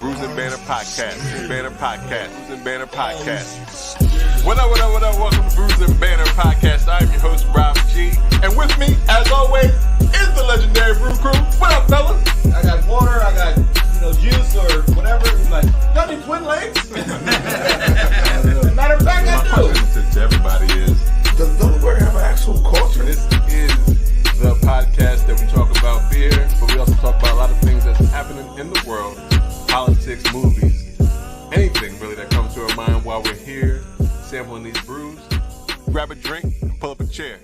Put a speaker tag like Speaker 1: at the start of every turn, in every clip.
Speaker 1: Brews and Banter Podcast. Banter Podcast. Brews and Banter Podcast. What up, what up, what up? Welcome to Brews and Banter Podcast. I'm your host, Rob G. And with me, as always, is the Legendary Brew Crew. What up, fellas?
Speaker 2: I got water, I got, juice or whatever. He's like, y'all need twin legs? Matter of fact, I do.
Speaker 1: To everybody is,
Speaker 2: Does Delaware have an actual culture?
Speaker 1: this is the podcast that we talk about beer, but we also talk about a lot of things that's happening in the world, politics, movies, anything really that comes to our mind while we're here sampling these brews. Grab a drink and pull up a chair.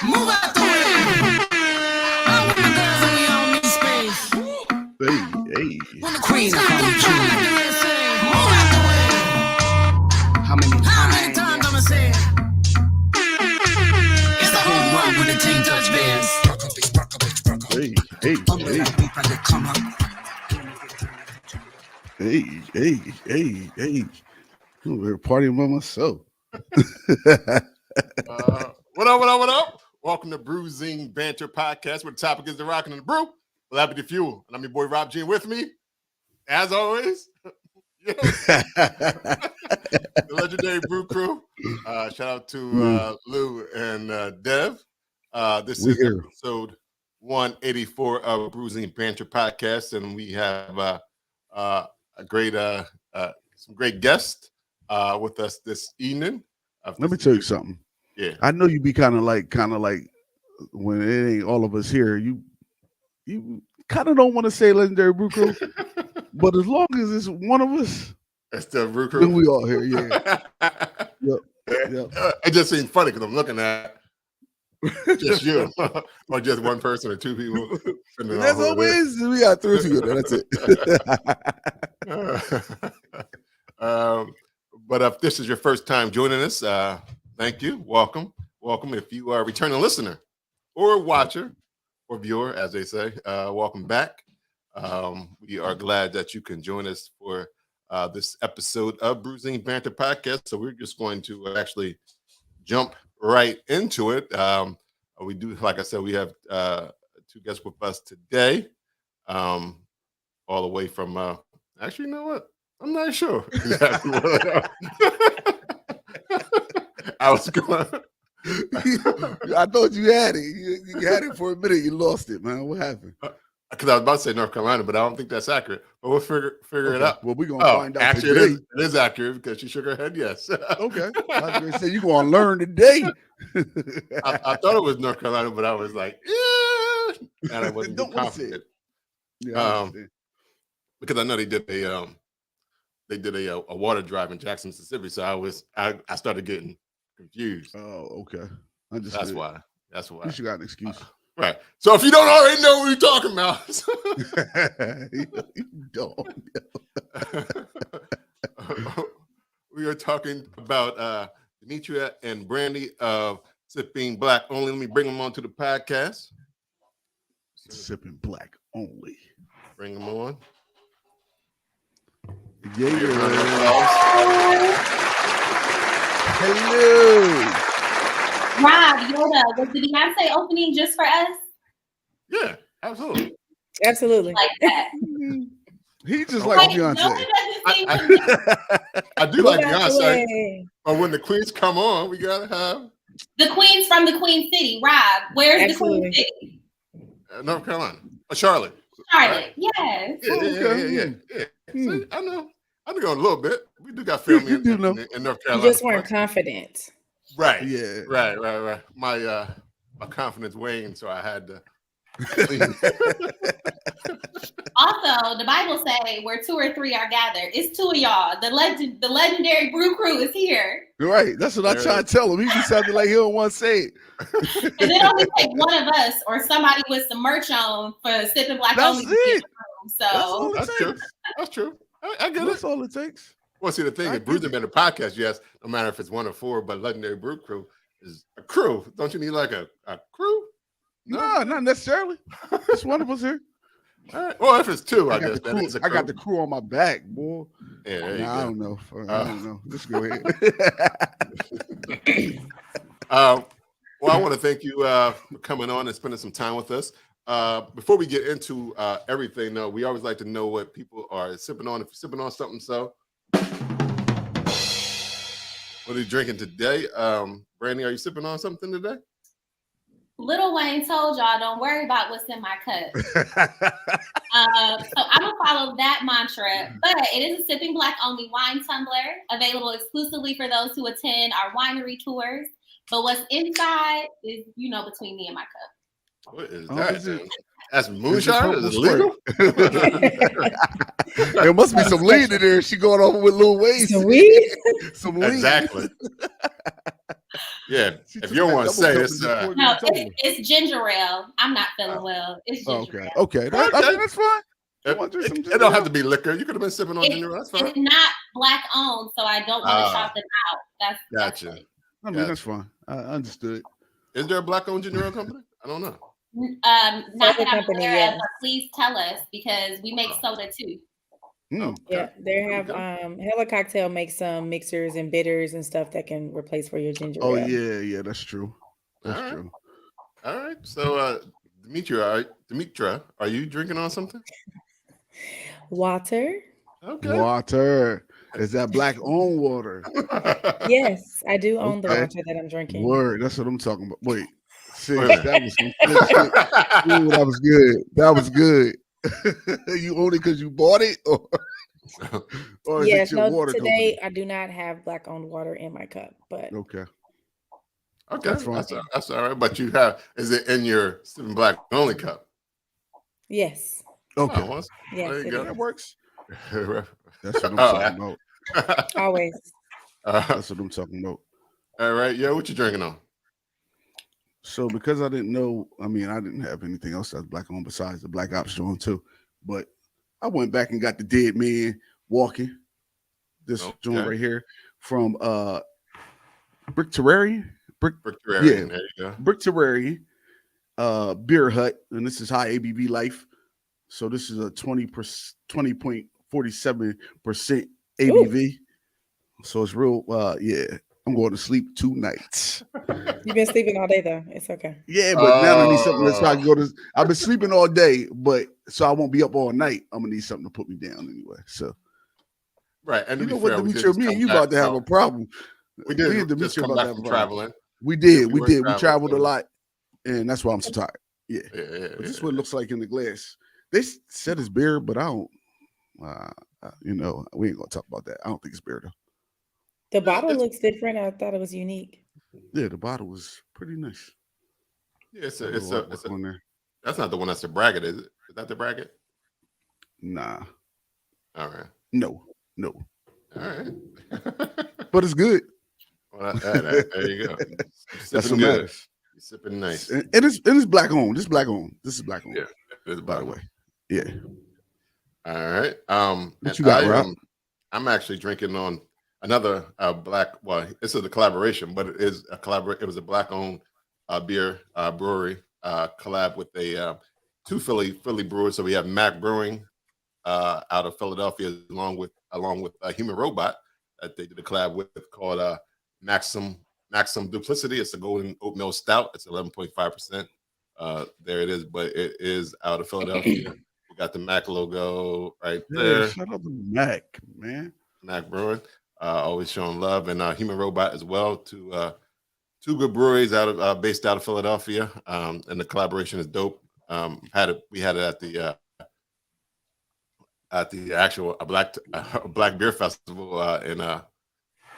Speaker 3: Move out the way. I want my girls and we all need space. When the queen comes through. Move out the way. How many times I'ma say it? It's the whole world when the team touch bands.
Speaker 4: Hey. We're partying by myself.
Speaker 1: What up? Welcome to Bruising Banter Podcast, where the topic is the rockin' and the brew. Well, happy to fuel. And I'm your boy Rob G. With me, as always, the Legendary Brew Crew. Shout out to Lou and Dev. This is episode 184 of Bruising Banter Podcast, and we have some great guests with us this evening.
Speaker 4: Let me tell you something.
Speaker 1: Yeah,
Speaker 4: I know you be kind of like when it ain't all of us here, you kind of don't want to say Legendary Brew Crew, but as long as it's one of us,
Speaker 1: that's the Brew Crew.
Speaker 4: then we all here. Yeah. Yep.
Speaker 1: It just seems funny because I'm looking at just you, or just one person or two people.
Speaker 4: As always, we got three together. That's
Speaker 1: it. But if this is your first time joining us, thank you. Welcome. If you are a returning listener or watcher or viewer, as they say, welcome back. We are glad that you can join us for this episode of Bruising Banter Podcast. So we're just going to actually jump right into it. We do, like I said, we have two guests with us today, all the way from, actually, you know what? I'm not sure exactly what I was going.
Speaker 4: I thought you had it. You had it for a minute. You lost it, man. What happened?
Speaker 1: Because I was about to say North Carolina, but I don't think that's accurate. But we'll figure it out.
Speaker 4: Well, we're going to find out
Speaker 1: actually,
Speaker 4: today.
Speaker 1: It is accurate because she shook her head yes.
Speaker 4: Okay. I was going to say, you're going to learn today.
Speaker 1: I thought it was North Carolina, but I was like, yeah. And I wasn't
Speaker 4: Don't
Speaker 1: confident.
Speaker 4: Yeah,
Speaker 1: because I know they did a water drive in Jackson, Mississippi. So I started getting confused.
Speaker 4: Oh, okay.
Speaker 1: That's why.
Speaker 4: You should got an excuse.
Speaker 1: Right. So if you don't already know what you're talking about,
Speaker 4: you don't.
Speaker 1: We are talking about Demetria and Brandy of Sipping Black Only. Let me bring them onto the podcast.
Speaker 4: Sipping Black Only.
Speaker 1: Bring them on.
Speaker 4: Yeah. Hello.
Speaker 5: Rob, Yoda, was the Beyonce opening just for us?
Speaker 1: Yeah, absolutely.
Speaker 5: Like that.
Speaker 4: He just like Beyonce.
Speaker 1: I do like Beyonce. But when the queens come on, we gotta have
Speaker 5: the queens from the Queen City. Rob, where's the Queen City?
Speaker 1: North Carolina. Charlotte.
Speaker 5: Charlotte, yes.
Speaker 1: Yeah. See, I know. I'm going a little bit. We do got family in North Carolina.
Speaker 6: You just weren't confident.
Speaker 1: Right.
Speaker 4: Yeah.
Speaker 1: Right. My confidence waned, so I had to.
Speaker 5: Also, the Bible say where two or three are gathered. It's two of y'all. The Legendary Brew Crew is here.
Speaker 4: Right. That's what I try to tell him. He just sounded like he don't want to say it.
Speaker 5: And then only take one of us or somebody with some merch on for Sipping Black Only. So
Speaker 1: that's true. I get it.
Speaker 4: That's all it takes.
Speaker 1: Well, see, the thing is, Bruising Banter Podcast, yes, no matter if it's one or four, but Legendary Brew Crew is a crew. Don't you need like a crew?
Speaker 4: No, not necessarily. It's one of us here.
Speaker 1: All right. Well, if it's two, I guess
Speaker 4: that is a crew. I got the crew on my back, boy.
Speaker 1: Yeah,
Speaker 4: I don't know. I don't know. Let's go ahead.
Speaker 1: Well, I want to thank you for coming on and spending some time with us. Before we get into everything, though, we always like to know what people are sipping on. If you're sipping on something, so what are you drinking today? Brandy, are you sipping on something today?
Speaker 5: Lil Wayne told y'all, don't worry about what's in my cup. So I'm gonna follow that mantra, but it is a sipping black only wine tumbler available exclusively for those who attend our winery tours. But what's inside is, between me and my cup.
Speaker 1: What is
Speaker 4: Oh,
Speaker 1: that?
Speaker 4: is it-
Speaker 1: That's moonshine? Is it
Speaker 4: purple
Speaker 1: legal?
Speaker 4: There must be some lead in there. She going over with Lil Wayne.
Speaker 6: Some weed?
Speaker 4: Some lead.
Speaker 1: Exactly. Yeah.
Speaker 4: She
Speaker 1: If
Speaker 4: took
Speaker 1: you don't
Speaker 4: that
Speaker 1: want to
Speaker 4: double
Speaker 1: say
Speaker 4: cup
Speaker 1: it's
Speaker 4: and just poured it
Speaker 5: No,
Speaker 4: in the tumbler.
Speaker 5: it's ginger ale. I'm not feeling well. It's ginger ale.
Speaker 4: Okay. I mean, that's fine. You want to do some
Speaker 1: It
Speaker 4: ginger
Speaker 1: don't have
Speaker 4: ale?
Speaker 1: to be liquor. You could have been sipping on ginger ale. That's fine.
Speaker 5: It's not black owned, so I don't want to shout them out. That's
Speaker 1: Gotcha.
Speaker 5: it.
Speaker 4: I mean, that's fine. I understood.
Speaker 1: Is there a black-owned ginger ale company? I don't know.
Speaker 5: Not that I'm
Speaker 6: company,
Speaker 5: aware
Speaker 6: yes.
Speaker 5: of, but please tell us because we make soda too.
Speaker 4: Mm.
Speaker 1: Okay.
Speaker 6: Yeah, they
Speaker 1: There
Speaker 6: have
Speaker 1: we
Speaker 6: Hella Cocktail makes some mixers and bitters and stuff that can replace for your ginger
Speaker 4: Oh
Speaker 6: ale.
Speaker 4: yeah, that's true. That's
Speaker 1: All right.
Speaker 4: true.
Speaker 1: All right. So, Demetra, are you drinking on something?
Speaker 6: Water?
Speaker 1: Okay.
Speaker 4: Water. Is that black owned water?
Speaker 6: Yes, I do own the
Speaker 4: Okay.
Speaker 6: water that I'm drinking.
Speaker 4: Word. That's what I'm talking about. Wait. See,
Speaker 1: Wait a minute.
Speaker 4: that was some good shit. Ooh, that was good. That was good. You own it because you bought it, or is
Speaker 6: Yes,
Speaker 4: it your
Speaker 6: no,
Speaker 4: water
Speaker 6: today I do not have black owned water in my cup, but
Speaker 4: company? Okay.
Speaker 1: Okay.
Speaker 4: That's fine.
Speaker 1: That's all right. But you have, is it in your sipping black only cup?
Speaker 6: yes.
Speaker 4: Okay.
Speaker 1: Oh, well,
Speaker 6: Yes,
Speaker 1: there you
Speaker 6: it
Speaker 1: go.
Speaker 6: is.
Speaker 4: That works.
Speaker 1: All
Speaker 4: That's what I'm talking about.
Speaker 6: Always.
Speaker 4: That's what I'm talking about.
Speaker 1: right. Yeah. What you drinking on?
Speaker 4: So because I didn't know, I mean, I didn't have anything else that's black on besides the Black Ops joint too. But I went back and got the Dead Man Walking. This joint right here from Brick Terrarian.
Speaker 1: Brick Terrarian.
Speaker 4: Yeah.
Speaker 1: There you go.
Speaker 4: Brick Terrarian, Beer Hut, and this is high ABV life. So this is a 20.47% ABV. So it's real. Yeah, I'm going to sleep 2 nights.
Speaker 6: You've been sleeping all day though. It's okay.
Speaker 4: Yeah, but now I need something that's so I can go to. I've been sleeping all day, but so I won't be up all night. I'm gonna need something to put me down anyway. So
Speaker 1: Right. And
Speaker 4: you
Speaker 1: to
Speaker 4: know
Speaker 1: be
Speaker 4: what,
Speaker 1: fair, we did
Speaker 4: Demetria,
Speaker 1: just
Speaker 4: me
Speaker 1: come
Speaker 4: and you
Speaker 1: back
Speaker 4: about to have
Speaker 1: from-
Speaker 4: a problem.
Speaker 1: We did.
Speaker 4: Me and
Speaker 1: just
Speaker 4: Demetria
Speaker 1: come
Speaker 4: about
Speaker 1: back
Speaker 4: to have
Speaker 1: from
Speaker 4: a problem.
Speaker 1: traveling.
Speaker 4: We did.
Speaker 1: we
Speaker 4: We
Speaker 1: were
Speaker 4: did. We
Speaker 1: traveling,
Speaker 4: traveled a
Speaker 1: so-
Speaker 4: lot, and that's why I'm so tired. Yeah. But this is what it looks like in the glass. They said it's beer, but I don't. We ain't gonna talk about that. I don't think it's beer though.
Speaker 6: The bottle
Speaker 1: it's-
Speaker 6: looks different. I thought it was unique.
Speaker 4: Yeah, the bottle was pretty nice.
Speaker 1: Yeah, it's
Speaker 4: A
Speaker 1: a,
Speaker 4: little artwork on there.
Speaker 1: that's not the one that's the bracket, is it? Is that the bracket?
Speaker 4: Nah,
Speaker 1: All right.
Speaker 4: no.
Speaker 1: All right.
Speaker 4: But it's good.
Speaker 1: Well, there you go.
Speaker 4: That's
Speaker 1: Sipping
Speaker 4: what
Speaker 1: good.
Speaker 4: matters.
Speaker 1: You're sipping nice.
Speaker 4: And it's black owned. This is black owned. This is black owned.
Speaker 1: Yeah. It's
Speaker 4: By the
Speaker 1: black.
Speaker 4: way. Yeah.
Speaker 1: All right.
Speaker 4: What
Speaker 1: and
Speaker 4: you got, Rob?
Speaker 1: I'm actually drinking on another black. Well, this is a collaboration, but it is a collaborate. It was a black-owned beer brewery collab with a two Philly brewers. So we have Mac Brewing out of Philadelphia, along with Human Robot that they did a collab with called Maxim Duplicity. It's a golden oatmeal stout. It's 11.5%. There it is, but it is out of Philadelphia. We got the Mac logo right there.
Speaker 4: Yeah, shout out to Mac, man.
Speaker 1: Mac Brewing, always showing love, and Human Robot as well. Two good breweries based out of Philadelphia, and the collaboration is dope. We had it at the actual Black Beer Festival in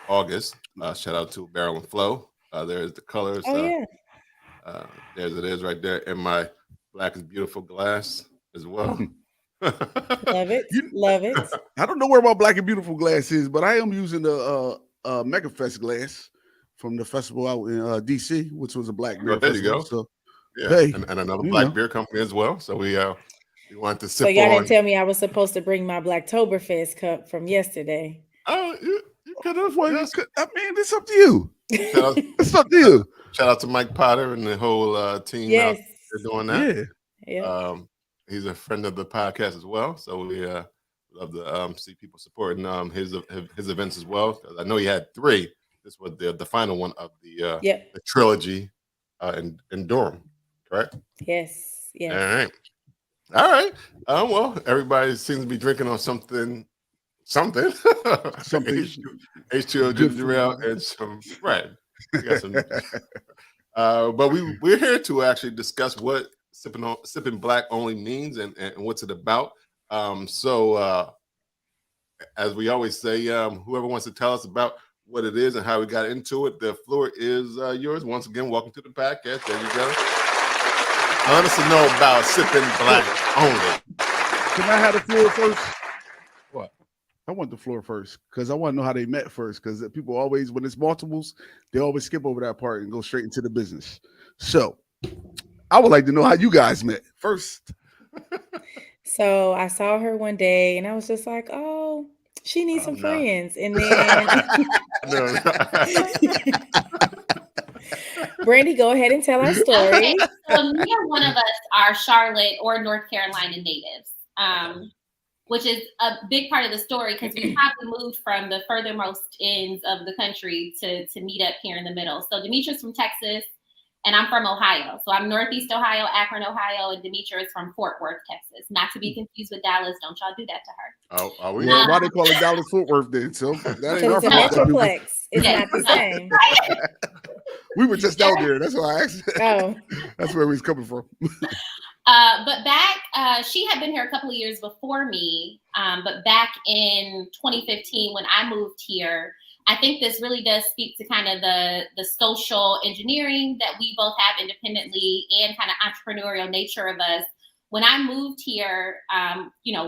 Speaker 1: August. Shout out to Barrel and Flow. There's the colors.
Speaker 6: Oh yeah.
Speaker 1: There's it is right there in my Black is Beautiful glass as well.
Speaker 6: Love it. Love it.
Speaker 4: I don't know where my Black and Beautiful glass is, but I am using the MegaFest glass from the festival out in DC, which was a black beer
Speaker 1: there you
Speaker 4: festival.
Speaker 1: go.
Speaker 4: So
Speaker 1: Yeah,
Speaker 4: Hey,
Speaker 1: and another
Speaker 4: you
Speaker 1: black
Speaker 4: know.
Speaker 1: beer company as well. So we wanted to
Speaker 6: So
Speaker 1: sip
Speaker 6: y'all
Speaker 1: on.
Speaker 6: didn't tell me I was supposed to bring my Blacktoberfest cup from yesterday.
Speaker 1: Oh, you could have.
Speaker 4: well,
Speaker 1: Yes.
Speaker 4: I mean, it's up to you.
Speaker 1: Shout out,
Speaker 4: It's up to you.
Speaker 1: shout out to Mike Potter and the whole team
Speaker 6: Yes.
Speaker 1: out there doing that.
Speaker 4: Yeah.
Speaker 6: Yeah.
Speaker 1: He's a friend of the podcast as well, so we love to see people supporting his events as well. 'Cause I know he had 3, this was the final one of the
Speaker 6: Yep.
Speaker 1: the trilogy in Durham, correct?
Speaker 6: Yes. Yes.
Speaker 1: All right. All right. Well, everybody seems to be drinking on something.
Speaker 4: Something
Speaker 1: H2O
Speaker 4: good
Speaker 1: ginger
Speaker 4: for
Speaker 1: ale
Speaker 4: you.
Speaker 1: and some right. We got some, but we're here to actually discuss what sipping black only means and what's it about. So as we always say, whoever wants to tell us about what it is and how we got into it, the floor is yours. Once again, welcome to the podcast. There you go. Now let us know about sipping black only.
Speaker 4: Can I have the floor first?
Speaker 1: What?
Speaker 4: I want the floor first because I want to know how they met first. Because people always, when it's multiples, they always skip over that part and go straight into the business. So I would like to know how you guys met first.
Speaker 6: So I saw her one day and I was just like, oh, she needs some
Speaker 1: no.
Speaker 6: friends. And then
Speaker 1: No.
Speaker 6: Brandy, go ahead and tell our story.
Speaker 5: Okay, so neither one of us are Charlotte or North Carolina natives, which is a big part of the story because we probably moved from the furthermost ends of the country to meet up here in the middle. So Demetra's from Texas, and I'm from Ohio. So I'm Northeast Ohio, Akron, Ohio, and Demetra is from Fort Worth, Texas. Not to be confused with Dallas. Don't y'all do that to her.
Speaker 1: Oh, are we?
Speaker 4: Well, why they call it Dallas Fort Worth then? So that ain't our
Speaker 6: Because it's a
Speaker 4: fault.
Speaker 6: metroplex. It's
Speaker 5: Yeah.
Speaker 6: not the same.
Speaker 4: We were just out there. That's why I asked.
Speaker 6: Oh.
Speaker 4: That's where we was coming from.
Speaker 5: But back, she had been here a couple of years before me. But back in 2015, when I moved here, I think this really does speak to kind of the social engineering that we both have independently and kind of entrepreneurial nature of us. When I moved here,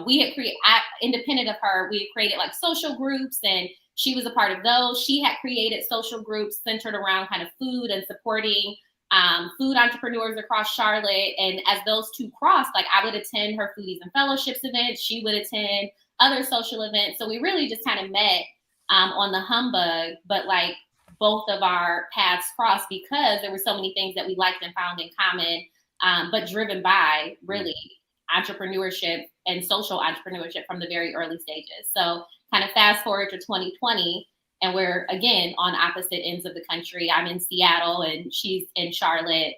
Speaker 5: we had created, independent of her, we had created like social groups, and she was a part of those. She had created social groups centered around kind of food and supporting food entrepreneurs across Charlotte. And as those two crossed, like I would attend her Foodies and Fellowships events. She would attend other social events. So we really just kind of met on the humbug, but like both of our paths crossed because there were so many things that we liked and found in common, but driven by really entrepreneurship and social entrepreneurship from the very early stages. So kind of fast forward to 2020, and we're again on opposite ends of the country. I'm in Seattle and she's in Charlotte.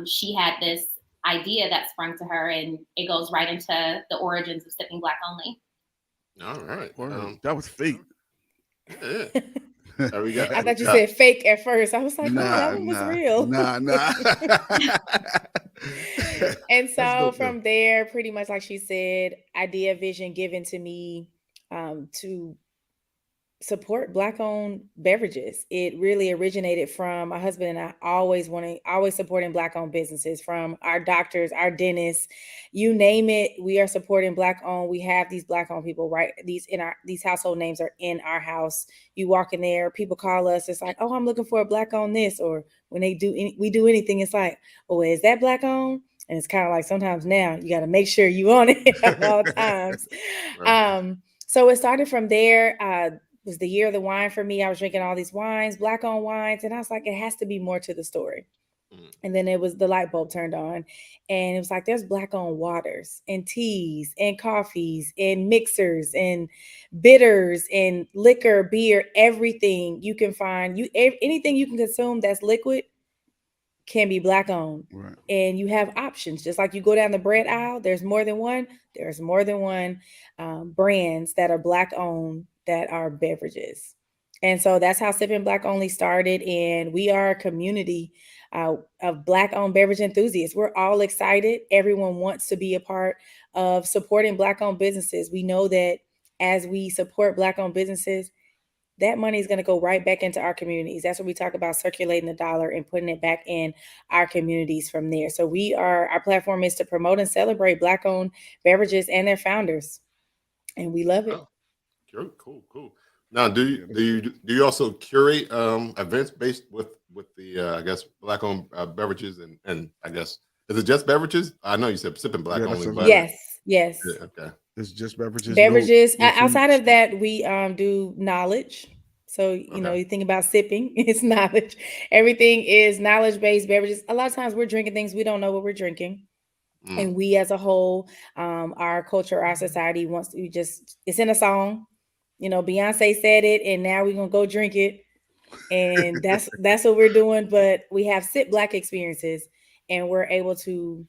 Speaker 5: She had this idea that sprung to her, and it goes right into the origins of Sipping Black Only.
Speaker 1: All right.
Speaker 4: That was fake.
Speaker 1: Yeah. There we go.
Speaker 6: I thought you said fake at first. I was like,
Speaker 4: Nah,
Speaker 6: oh, that one was real.
Speaker 4: Nah.
Speaker 6: And
Speaker 4: That's
Speaker 6: so
Speaker 4: dope,
Speaker 6: from
Speaker 4: though.
Speaker 6: there, pretty much like she said, idea, vision given to me to support Black-owned beverages. It really originated from my husband and I always supporting Black-owned businesses, from our doctors, our dentists, you name it. We are supporting Black-owned. We have these Black-owned people, right? These household names are in our house. You walk in there, people call us. It's like, oh, I'm looking for a Black-owned this, or when we do anything, it's like, oh, is that Black-owned? And it's kind of like sometimes now you got to make sure you on it at all times.
Speaker 1: Right.
Speaker 6: So it started from there. It was the year of the wine for me. I was drinking all these wines, Black-owned wines, and I was like, it has to be more to the story. And then it was the light bulb turned on, and it was like, there's Black-owned waters and teas and coffees and mixers and bitters and liquor, beer, everything you can find. Anything you can consume that's liquid can be Black-owned.
Speaker 4: Right.
Speaker 6: And you have options. Just like you go down the bread aisle, there's more than one brands that are Black-owned that are beverages. And so that's how Sipping Black Only started. And we are a community of Black-owned beverage enthusiasts. We're all excited. Everyone wants to be a part of supporting Black-owned businesses. We know that as we support Black-owned businesses, that money is going to go right back into our communities. That's what we talk about, circulating the dollar and putting it back in our communities from there. So our platform is to promote and celebrate Black-owned beverages and their founders. And we love it.
Speaker 1: Oh, cool. Now, do you also curate events based with the I guess Black-owned beverages and I guess, is it just beverages? I know you said Sipping Black only, but
Speaker 6: yes.
Speaker 1: Yeah, okay.
Speaker 4: It's just beverages.
Speaker 6: No outside
Speaker 4: foods.
Speaker 6: of that, we do knowledge. So you think about sipping, it's knowledge. Everything is knowledge-based beverages. A lot of times we're drinking things we don't know what we're drinking. And we as a whole, our culture, our society wants to it's in a song. Beyonce said it, and now we're gonna go drink it. And that's what we're doing. But we have Sip Black experiences, and we're able to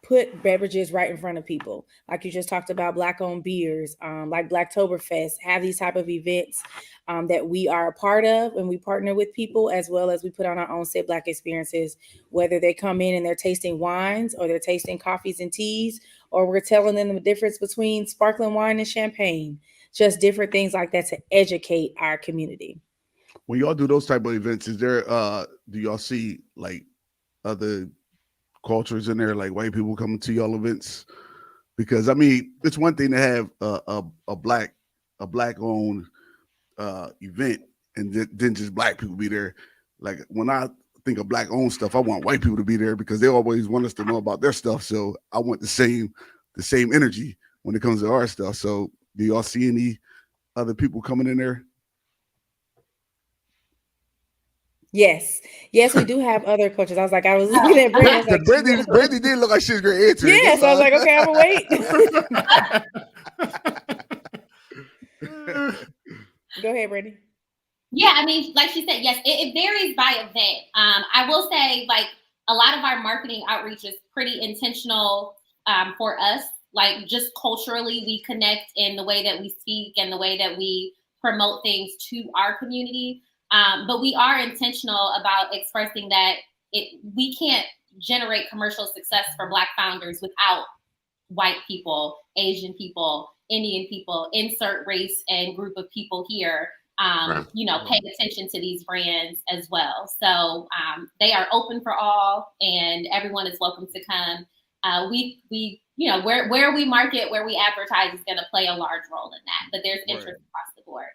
Speaker 6: put beverages right in front of people. Like you just talked about Black-owned beers, like Blacktoberfest, have these type of events that we are a part of, and we partner with people, as well as we put on our own Sip Black experiences, whether they come in and they're tasting wines or they're tasting coffees and teas, or we're telling them the difference between sparkling wine and champagne, just different things like that to educate our community.
Speaker 4: When y'all do those type of events, is there do y'all see like other cultures in there, like white people coming to y'all events? Because I mean, it's one thing to have a black owned event, and then just black people be there. Like when I think of black owned stuff, I want white people to be there because they always want us to know about their stuff. So I want the same energy when it comes to our stuff. So do y'all see any other people coming in there?
Speaker 6: Yes, we do have other coaches. I was looking at Brandy. I was like,
Speaker 4: Brandy did look like she was going to answer.
Speaker 6: Yeah, so I was like, okay, I'm gonna wait. Go ahead, Brandy.
Speaker 5: Yeah, I mean, like she said, yes, it varies by event. I will say, like, a lot of our marketing outreach is pretty intentional for us. Like, just culturally, we connect in the way that we speak and the way that we promote things to our community. But we are intentional about expressing that we can't generate commercial success for Black founders without white people, Asian people, Indian people, insert race and group of people here, paying attention to these brands as well. So they are open for all, and everyone is welcome to come. Where we market, where we advertise is going to play a large role in that, but there's interest across the board.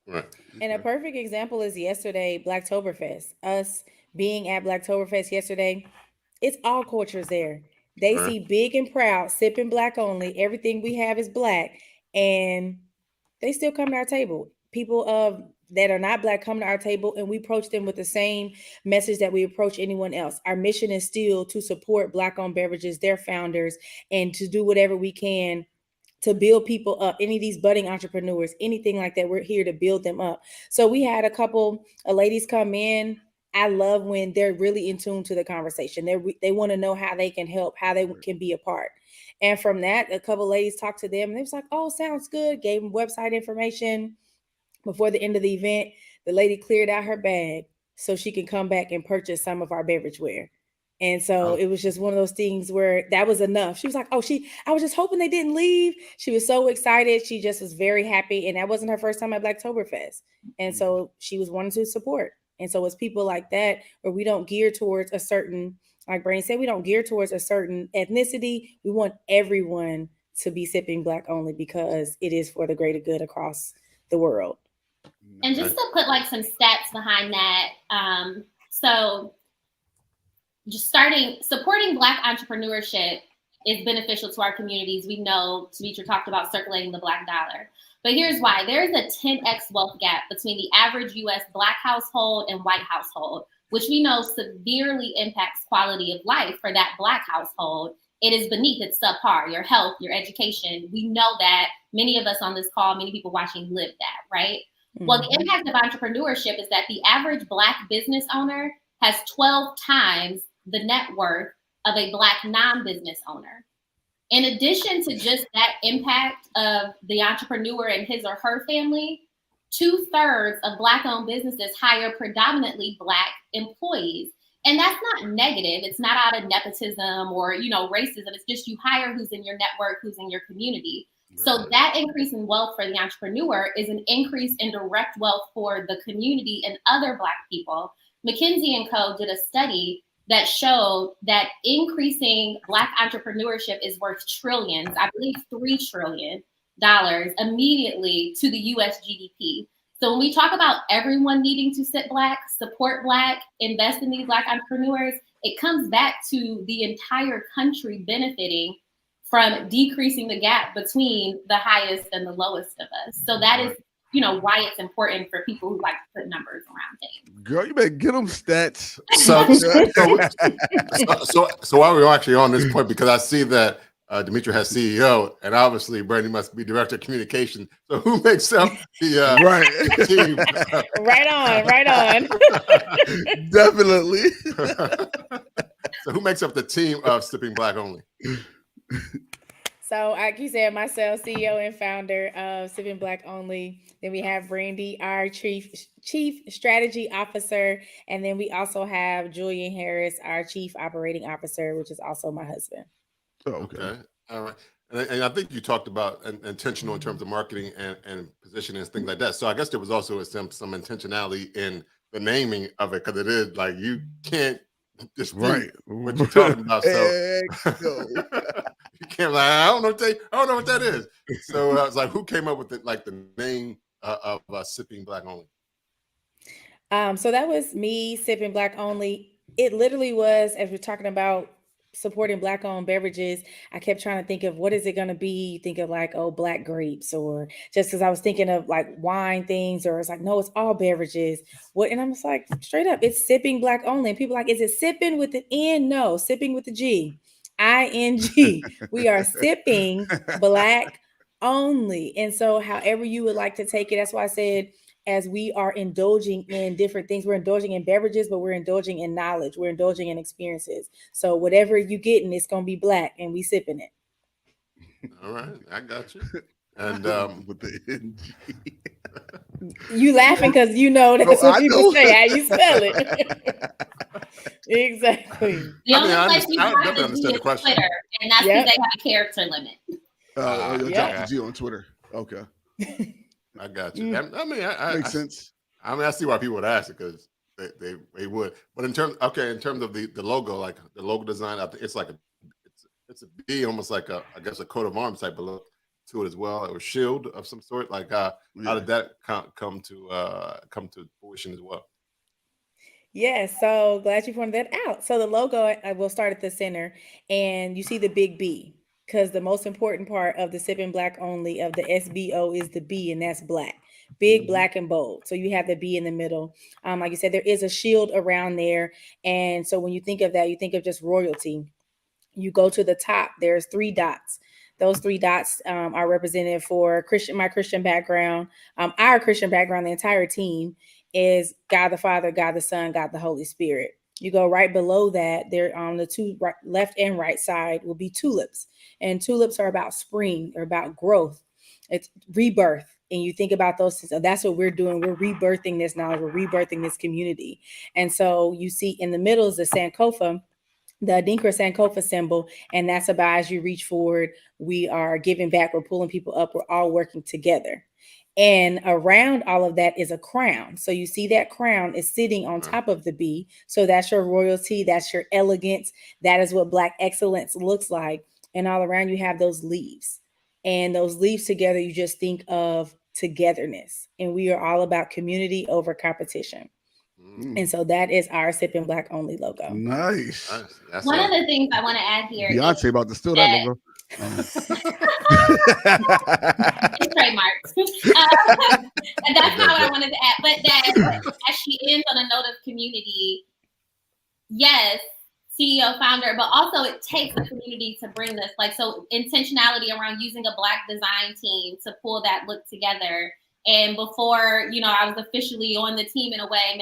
Speaker 1: Right.
Speaker 6: And a perfect example is yesterday, Blacktoberfest. Us being at Blacktoberfest yesterday, it's all cultures there. They see big and proud, sipping Black only. Everything we have is Black, and they still come to our table. People that are not Black come to our table, and we approach them with the same message that we approach anyone else. Our mission is still to support Black-owned beverages, their founders, and to do whatever we can to build people up, any of these budding entrepreneurs, anything like that. We're here to build them up. So we had a couple of ladies come in. I love when they're really in tune to the conversation. They want to know how they can help, how they can be a part. And from that, a couple of ladies talked to them, and they was like, oh, sounds good. Gave them website information. Before the end of the event, the lady cleared out her bag so she can come back and purchase some of our beverage ware. And so it was just one of those things where that was enough. She was like, I was just hoping they didn't leave. She was so excited. She just was very happy. And that wasn't her first time at Blacktoberfest. And so she was wanting to support. And so it's people like that where we don't gear towards a certain, like Brain said, we don't gear towards a certain ethnicity. We want everyone to be sipping Black only because it is for the greater good across the world.
Speaker 5: And just to put like some stats behind that, so just supporting Black entrepreneurship is beneficial to our communities. We know Demetra talked about circulating the Black dollar, but here's why. There's a 10x wealth gap between the average US Black household and white household, which we know severely impacts quality of life for that Black household. It is beneath, it's subpar, your health, your education. We know that many of us on this call, many people watching live that, right? Mm-hmm. Well, the impact of entrepreneurship is that the average Black business owner has 12 times the net worth of a Black non-business owner. In addition to just that impact of the entrepreneur and his or her family, 2/3 of Black-owned businesses hire predominantly Black employees. And that's not negative. It's not out of nepotism or, racism. It's just you hire who's in your network, who's in your community. Right. So that increase in wealth for the entrepreneur is an increase in direct wealth for the community and other Black people. McKinsey & Co. did a study that showed that increasing Black entrepreneurship is worth trillions, I believe $3 trillion immediately to the US GDP. So when we talk about everyone needing to sit Black, support Black, invest in these Black entrepreneurs, it comes back to the entire country benefiting from decreasing the gap between the highest and the lowest of us. So that is, why it's important for people who like to put numbers around things.
Speaker 4: Girl, you better get them stats.
Speaker 1: So while we're actually on this point, because I see that Demetri has CEO, and obviously Brandy must be director of communication. So who makes up the
Speaker 4: Right.
Speaker 1: team?
Speaker 6: Right on.
Speaker 4: Definitely.
Speaker 1: So who makes up the team of Sipping Black Only?
Speaker 6: So, like you said, myself, CEO and founder of Sipping Black Only. Then we have Brandy, our chief strategy officer, and then we also have Julian Harris, our chief operating officer, which is also my husband.
Speaker 4: Oh, okay.
Speaker 1: All right. And I think you talked about intentional in terms of marketing and positioning and things like that. So I guess there was also some intentionality in the naming of it, because it is like you can't dispute what you're talking about. So you can't like, I don't know what that is. So I was like, who came up with the name of Sipping Black Only?
Speaker 6: So that was me, Sipping Black Only. It literally was, as we're talking about supporting Black-owned beverages, I kept trying to think of what is it going to be. You think of like, oh, black grapes, or just because I was thinking of like wine things, or it's like, no, it's all beverages. What? And I'm just like, straight up, it's Sipping Black Only. And people are like, is it sipping with an N? No, sipping with the G. ING. We are sipping black only. And so however you would like to take it, that's why I said, as we are indulging in different things, we're indulging in beverages, but we're indulging in knowledge. We're indulging in experiences. So whatever you getting, it's going to be black, and we sipping it.
Speaker 1: All right. I got you. And
Speaker 4: with the NG.
Speaker 6: You laughing because you know that's what people say, how you spell it. Exactly.
Speaker 5: The only
Speaker 1: I
Speaker 5: place you have
Speaker 1: definitely
Speaker 5: to
Speaker 1: understand
Speaker 5: be
Speaker 1: the question.
Speaker 5: Twitter, and that's because they have a character limit.
Speaker 4: You'll talk to G on Twitter. Okay.
Speaker 1: I got you. I mean,
Speaker 4: makes sense.
Speaker 1: I mean, I see why people would ask it, because they would. But in terms of the logo, like the logo design, I think it's like it's a B, almost like I guess a coat of arms type of look to it as well, or shield of some sort. Like how did that come to fruition as well?
Speaker 6: Yeah, so glad you pointed that out. So the logo, I will start at the center, and you see the big B, because the most important part of the Sipping Black Only of the SBO is the B, and that's black. Big, black, and bold. So you have the B in the middle. Like you said, there is a shield around there. And so when you think of that, you think of just royalty. You go to the top, there's 3 dots. Those 3 dots are represented for my Christian background, our Christian background. The entire team is God the Father, God the Son, God the Holy Spirit. You go right below that, there on the 2 left and right side will be tulips. And tulips are about spring, or about growth. It's rebirth. And you think about those things. So that's what we're doing. We're rebirthing this knowledge. We're rebirthing this community. And so you see in the middle is the Sankofa, the Adinkra Sankofa symbol. And that's about, as you reach forward, we are giving back. We're pulling people up. We're all working together. And around all of that is a crown. So you see that crown is sitting on top of the B. So that's your royalty. That's your elegance. That is what Black excellence looks like. And all around you have those leaves. And those leaves together, you just think of togetherness. And we are all about community over competition. And so that is our Sipping Black Only logo.
Speaker 4: Nice.
Speaker 5: One of the things I want to add here,
Speaker 4: Beyonce about to steal that logo.
Speaker 5: It's trademarked. And that's not what I wanted to add. But that, as she ends on a note of community, yes, CEO, founder, but also it takes a community to bring this. Like, so intentionality around using a Black design team to pull that look together. And before, I was officially on the team in a way,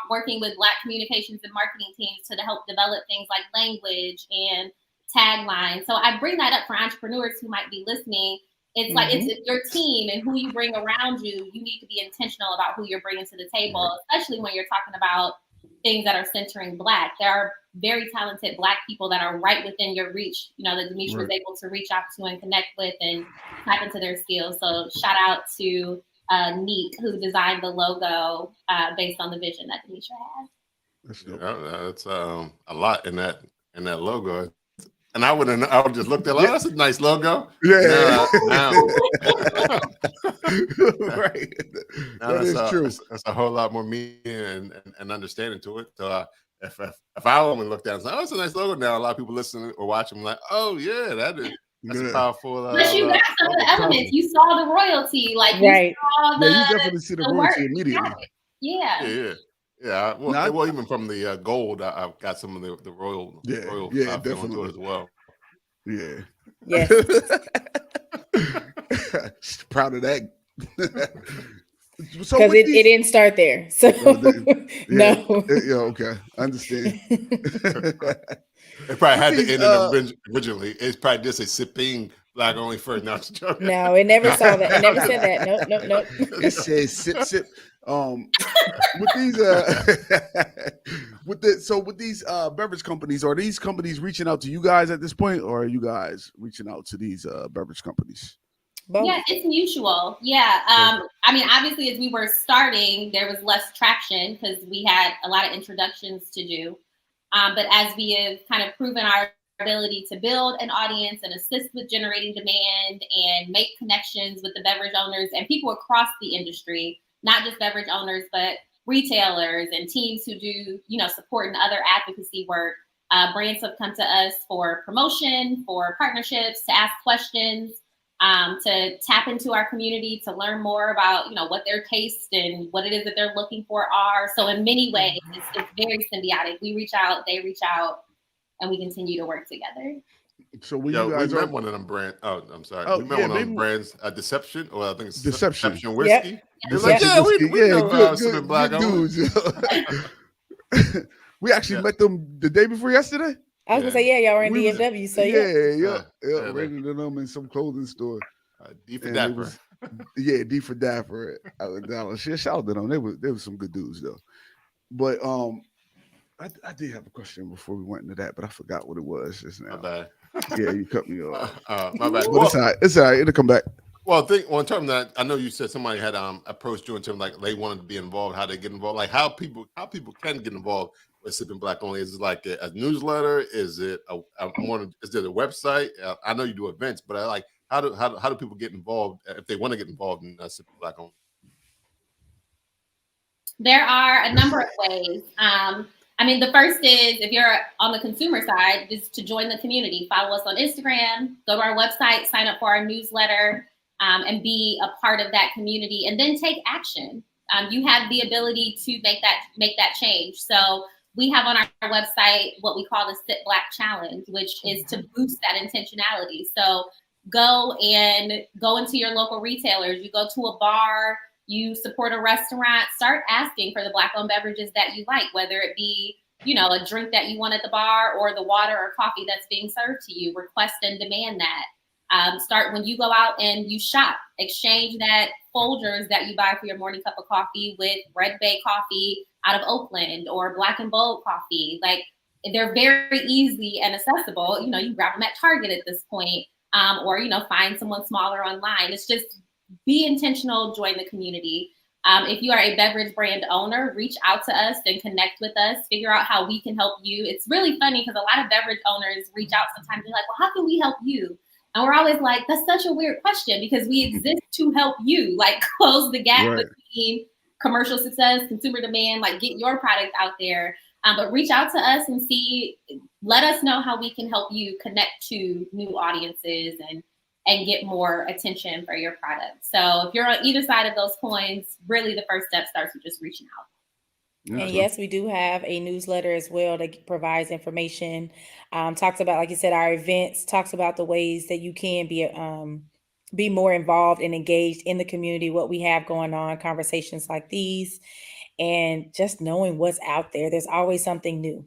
Speaker 5: working with Black communications and marketing teams to help develop things like language and tagline. So I bring that up for entrepreneurs who might be listening. It's like, it's your team and who you bring around you. You need to be intentional about who you're bringing to the table, especially when you're talking about things that are centering Black. There are very talented Black people that are right within your reach, that Demetri was able to reach out to and connect with and tap into their skills. So shout out to Neek, who designed the logo based on the vision that Demetri had.
Speaker 1: That's a lot in that logo. And I would just look at, that's a nice logo.
Speaker 4: Yeah.
Speaker 1: Now,
Speaker 4: right.
Speaker 1: Now
Speaker 4: That is true.
Speaker 1: That's a whole lot more meaning and understanding to it. So if I only looked at it and said, it's a nice logo, now a lot of people listening or watching like, oh yeah, that's a powerful.
Speaker 5: But you got some of the elements. You saw the royalty, like you saw the.
Speaker 4: Yeah, you definitely see the royalty immediately.
Speaker 5: Yeah.
Speaker 1: Well, even from the gold, I've got some of the royal
Speaker 4: definitely
Speaker 1: to it as well.
Speaker 4: Yeah.
Speaker 6: Yes.
Speaker 4: Proud of that. So
Speaker 6: Because
Speaker 4: with
Speaker 6: it
Speaker 4: these,
Speaker 6: didn't start there. So
Speaker 4: yeah,
Speaker 6: no.
Speaker 4: yeah, okay, I understand.
Speaker 1: It probably
Speaker 4: With
Speaker 1: had to
Speaker 4: these,
Speaker 1: end in originally. It's probably just a sipping black only first. Now it's joking.
Speaker 6: No, it never saw that. It never said that. Nope, nope, nope.
Speaker 4: It says sip sip. With these with these beverage companies, are these companies reaching out to you guys at this point, or are you guys reaching out to these beverage companies?
Speaker 6: Both.
Speaker 5: Yeah, it's mutual. Yeah. I mean, obviously, as we were starting, there was less traction because we had a lot of introductions to do. But as we have kind of proven our ability to build an audience and assist with generating demand and make connections with the beverage owners and people across the industry, not just beverage owners, but retailers and teams who do, support and other advocacy work. Brands have come to us for promotion, for partnerships, to ask questions, to tap into our community, to learn more about, what their taste and what it is that they're looking for are. So in many ways, it's very symbiotic. We reach out, they reach out, and we continue to work together.
Speaker 4: So when
Speaker 1: Yeah,
Speaker 4: you
Speaker 1: we
Speaker 4: guys
Speaker 1: met one of them brands. Oh, I'm sorry.
Speaker 4: Oh,
Speaker 1: We met
Speaker 4: yeah,
Speaker 1: one of them
Speaker 4: maybe-
Speaker 1: brands, Deception, or I think it's
Speaker 4: Deception.
Speaker 1: Deception Whiskey. They're
Speaker 4: Deception
Speaker 1: like, yeah,
Speaker 4: Whiskey.
Speaker 1: we know
Speaker 4: good,
Speaker 1: Sipping Black
Speaker 4: good
Speaker 1: owned.
Speaker 4: dudes. We actually
Speaker 1: Yeah.
Speaker 4: met them the day before yesterday.
Speaker 6: I was gonna say, yeah, y'all were in
Speaker 4: We was-
Speaker 6: DFW, so
Speaker 4: yeah,
Speaker 1: Yeah,
Speaker 4: ran into them in some clothing store.
Speaker 1: D for
Speaker 4: And
Speaker 1: Dapper.
Speaker 4: it was, yeah, D for Dapper out of Dallas. Shout out to them. They were some good dudes though. But I did have a question before we went into that, but I forgot what it was just now.
Speaker 1: My bad.
Speaker 4: Yeah, you cut me off.
Speaker 1: My bad.
Speaker 4: But it's all right. It's all right. It'll come back.
Speaker 1: Well, in terms of that, I know you said somebody had approached you in terms of, like, they wanted to be involved, how they get involved, like how people can get involved with Sipping Black Only. Is it like a newsletter? Is it is there a website? I know you do events, but I like how do people get involved if they want to get involved in Sipping Black Only?
Speaker 5: There are a number of ways. The first is, if you're on the consumer side, is to join the community. Follow us on Instagram, go to our website, sign up for our newsletter, and be a part of that community, and then take action. You have the ability to make that change. So we have on our website what we call the Sip Black Challenge, which is to boost that intentionality. So go into your local retailers. You go to a bar, you support a restaurant, start asking for the Black-owned beverages that you like, whether it be, a drink that you want at the bar or the water or coffee that's being served to you. Request and demand that. Start when you go out and you shop. Exchange that Folgers that you buy for your morning cup of coffee with Red Bay coffee out of Oakland or Black and Bold coffee. Like, they're very easy and accessible. You grab them at Target at this point, or find someone smaller online. It's just be intentional, join the community. If you are a beverage brand owner, reach out to us and connect with us, figure out how we can help you. It's really funny because a lot of beverage owners reach out sometimes. They're like, well, how can we help you? And we're always like, that's such a weird question because we exist to help you, like close the gap between commercial success, consumer demand, like get your product out there. But reach out to us and let us know how we can help you connect to new audiences and get more attention for your product. So if you're on either side of those coins, really the first step starts with just reaching out.
Speaker 6: And yes, we do have a newsletter as well that provides information, talks about, like you said, our events, talks about the ways that you can be more involved and engaged in the community, what we have going on, conversations like these, and just knowing what's out there. There's always something new.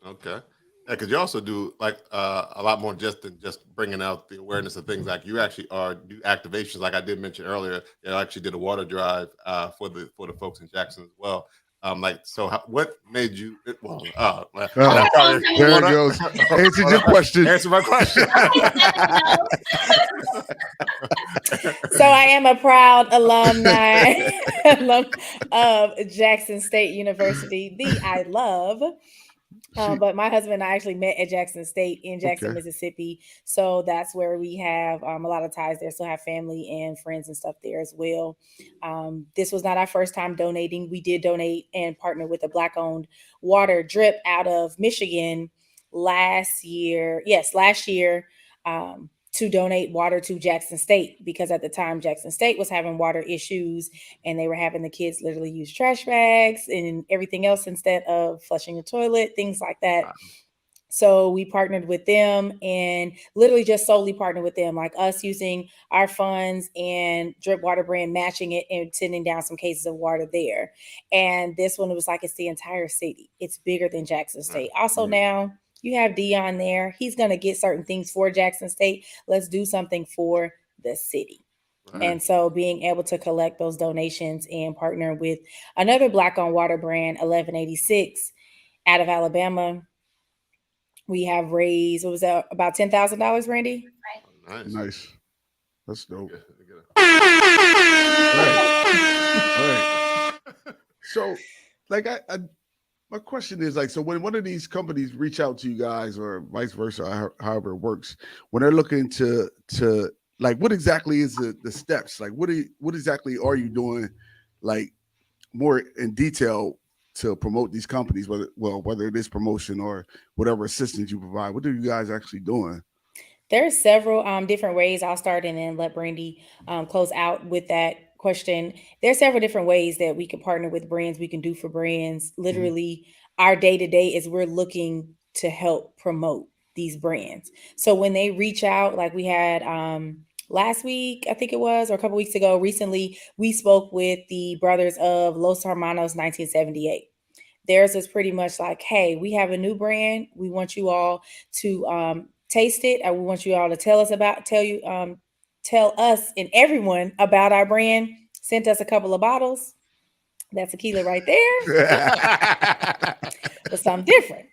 Speaker 1: Okay. Yeah, because you also do like a lot more than just bringing out the awareness of things. Like you actually do activations, like I did mention earlier. You actually did a water drive for the folks in Jackson as well. What made you?
Speaker 4: There it goes. Answer your question.
Speaker 1: Answer my question.
Speaker 6: So I am a proud alum of Jackson State University, I love. But my husband and I actually met at Jackson State in Jackson, Mississippi. So that's where we have a lot of ties there. Still have family and friends and stuff there as well. This was not our first time donating. We did donate and partner with a Black-owned water drip out of Michigan last year. Yes, last year. To donate water to Jackson State, because at the time Jackson State was having water issues and they were having the kids literally use trash bags and everything else instead of flushing the toilet, things like that. So we partnered with them and literally just solely partnered with them, like us using our funds and Drip Water brand matching it and sending down some cases of water there. And this one was like, it's the entire city. It's bigger than Jackson State. Also now you have Dion there. He's going to get certain things for Jackson State. Let's do something for the city.
Speaker 1: Right.
Speaker 6: And so being able to collect those donations and partner with another Black-owned water brand, 1186 out of Alabama. We have raised, what was that, about $10,000, Randy?
Speaker 1: Nice.
Speaker 4: Nice. That's dope.
Speaker 1: Right.
Speaker 4: So, like, I my question is, like, so when one of these companies reach out to you guys, or vice versa, however it works, when they're looking to like, what exactly is the steps? Like, what exactly are you doing, like, more in detail to promote these companies, whether it is promotion or whatever assistance you provide? What are you guys actually doing?
Speaker 6: There's several different ways. I'll start and then let Brandy close out with that question. There's several different ways that we can partner with brands, we can do for brands. Literally, our day-to-day is we're looking to help promote these brands. So when they reach out, like we had last week, I think it was, or a couple weeks ago, recently, we spoke with the brothers of Los Hermanos 1978. Theirs is pretty much like, hey, we have a new brand. We want you all to taste it. We want you all to tell us and everyone about our brand. Sent us a couple of bottles. That's tequila right there. But something different.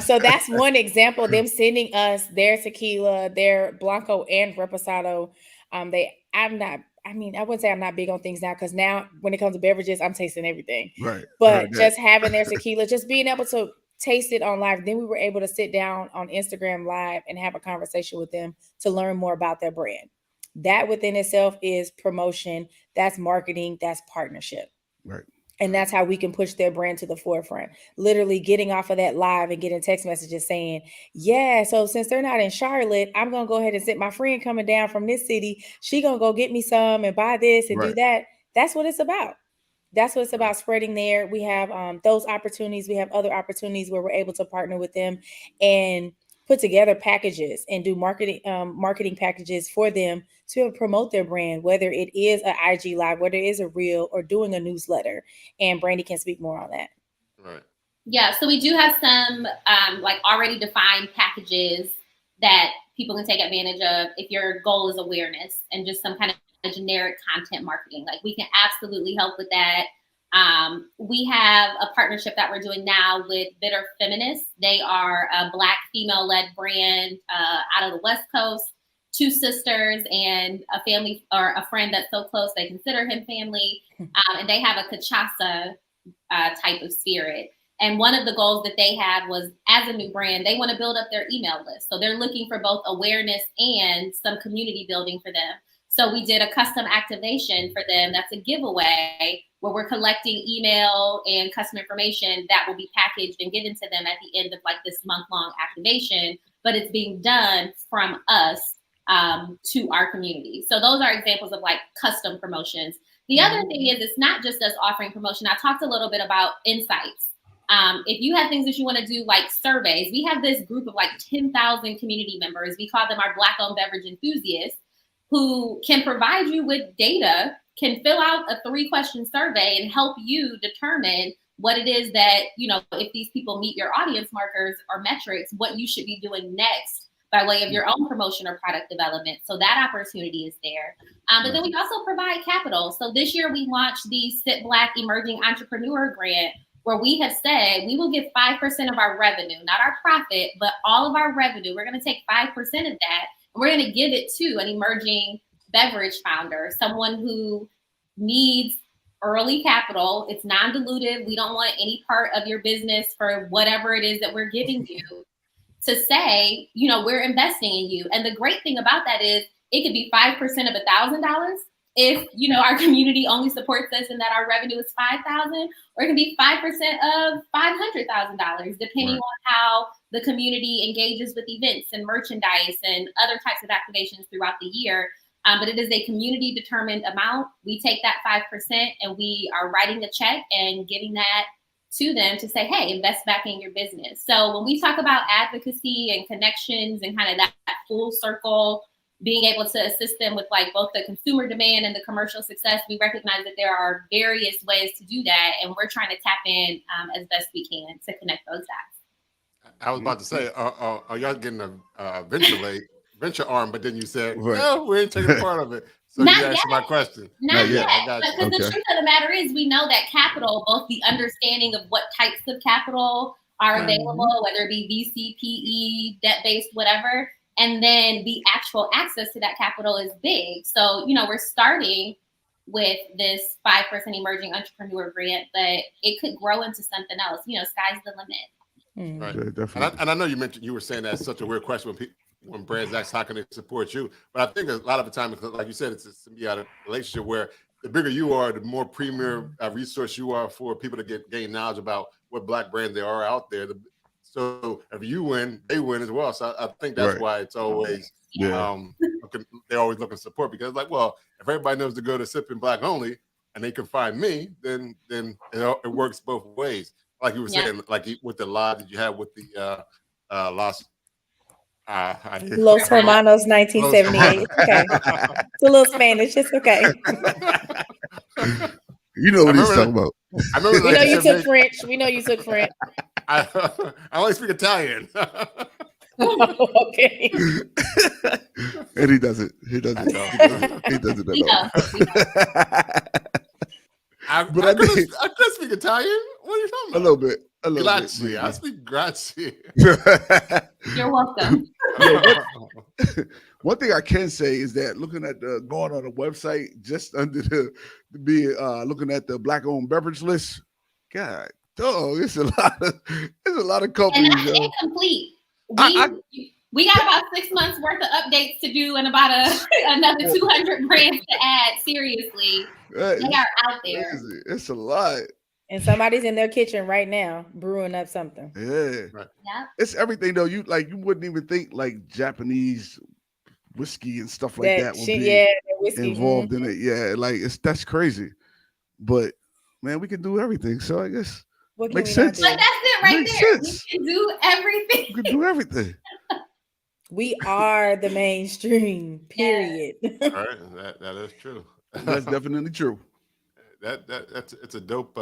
Speaker 6: So that's one example. Them sending us their tequila, their Blanco and Reposado. I wouldn't say I'm not big on things now, because now when it comes to beverages, I'm tasting everything.
Speaker 4: Right.
Speaker 6: But just having their tequila, just being able to taste it on live. Then we were able to sit down on Instagram Live and have a conversation with them to learn more about their brand. That within itself is promotion. That's marketing. That's partnership.
Speaker 4: Right.
Speaker 6: And that's how we can push their brand to the forefront. Literally getting off of that live and getting text messages saying, yeah, so since they're not in Charlotte, I'm going to go ahead and send my friend coming down from this city. She going to go get me some and buy this and do that. That's what it's about. That's what it's about, spreading there. We have those opportunities. We have other opportunities where we're able to partner with them and put together packages and do marketing packages for them to promote their brand, whether it is an IG live, whether it is a reel, or doing a newsletter. And Brandy can speak more on that.
Speaker 1: Right.
Speaker 5: Yeah, so we do have some like already defined packages that people can take advantage of if your goal is awareness and just some kind of generic content marketing. Like, we can absolutely help with that. We have a partnership that we're doing now with Bitter Feminists. They are a Black female-led brand out of the West Coast. Two sisters and a family, or a friend that's so close they consider him family. And they have a cachaça type of spirit. And one of the goals that they had was, as a new brand, they want to build up their email list. So they're looking for both awareness and some community building for them. So we did a custom activation for them. That's a giveaway where we're collecting email and customer information that will be packaged and given to them at the end of like this month-long activation. But it's being done from us to our community. So those are examples of like custom promotions. The other thing is, it's not just us offering promotion. I talked a little bit about insights. If you have things that you want to do, like surveys, we have this group of like 10,000 community members. We call them our Black-owned beverage enthusiasts, who can provide you with data, can fill out a 3-question survey and help you determine what it is that, you know, if these people meet your audience markers or metrics, what you should be doing next by way of your own promotion or product development. So that opportunity is there. But then we also provide capital. So this year we launched the Sit Black Emerging Entrepreneur Grant, where we have said we will give 5% of our revenue, not our profit, but all of our revenue. We're going to take 5% of that, and we're going to give it to an emerging beverage founder, someone who needs early capital. It's non-dilutive. We don't want any part of your business for whatever it is that we're giving you, to say, you know, we're investing in you. And the great thing about that is it could be 5% of $1,000 if, you know, our community only supports us and that our revenue is $5,000, or it can be 5% of $500,000, depending on how the community engages with events and merchandise and other types of activations throughout the year. But it is a community determined amount. We take that 5% and we are writing a check and giving that to them to say, hey, invest back in your business. So when we talk about advocacy and connections and kind of that full circle, being able to assist them with like both the consumer demand and the commercial success, we recognize that there are various ways to do that. And we're trying to tap in as best we can to connect those dots.
Speaker 1: I was about to say, are y'all getting a venture arm? But then you said,
Speaker 4: Right.
Speaker 1: no, we ain't taking part of it. So
Speaker 5: Not
Speaker 1: you answered my question.
Speaker 5: Not yet.
Speaker 1: I got you.
Speaker 5: Because the truth of the matter is, we know that capital, both the understanding of what types of capital are available, whether it be VC, PE, debt-based, whatever, and then the actual access to that capital is big. So, we're starting with this 5% emerging entrepreneur grant, but it could grow into something else. Sky's the limit.
Speaker 1: Right.
Speaker 4: Yeah, definitely.
Speaker 1: And I know you were saying that's such a weird question when brands ask how can they support you, but I think a lot of the time, like you said, it's a symbiotic relationship where the bigger you are, the more premier resource you are for people to gain knowledge about what Black brands there are out there. So if you win, they win as well. So I think that's why it's always they're always looking for support, because like, well, if everybody knows to go to Sipping Black Only and they can find me, then it works both ways. Like you were saying, like with the live that you had with the
Speaker 6: Los Hermanos 1978. Okay. It's a little Spanish. It's okay.
Speaker 4: You know what he's talking about.
Speaker 1: I remember
Speaker 6: We know you took French. We know you took French.
Speaker 1: I only speak Italian.
Speaker 6: Okay.
Speaker 4: And he doesn't. He doesn't at all. But I
Speaker 1: could speak Italian. What are you talking about?
Speaker 4: A little bit.
Speaker 1: Grazie. I speak grazie.
Speaker 5: You're welcome.
Speaker 4: One thing I can say is that looking at going on the website, just under looking at the Black-owned beverage list, God, dog, it's a lot of companies.
Speaker 5: And that's incomplete. We got about 6 months worth of updates to do and about another 200 brands to add. Seriously, they are out there.
Speaker 4: Crazy. It's a lot.
Speaker 6: And somebody's in their kitchen right now brewing up something.
Speaker 4: Yeah.
Speaker 1: Right.
Speaker 5: Yeah.
Speaker 4: It's everything though. You wouldn't even think like Japanese whiskey and stuff like that would be involved in it. Yeah, like that's crazy. But man, we can do everything. So I guess makes sense.
Speaker 5: But that's it right
Speaker 4: Makes
Speaker 5: there.
Speaker 4: sense.
Speaker 5: We can do everything.
Speaker 4: We can do everything.
Speaker 6: We are the mainstream, period.
Speaker 1: All right, that is true.
Speaker 4: That's definitely true.
Speaker 1: It's a dope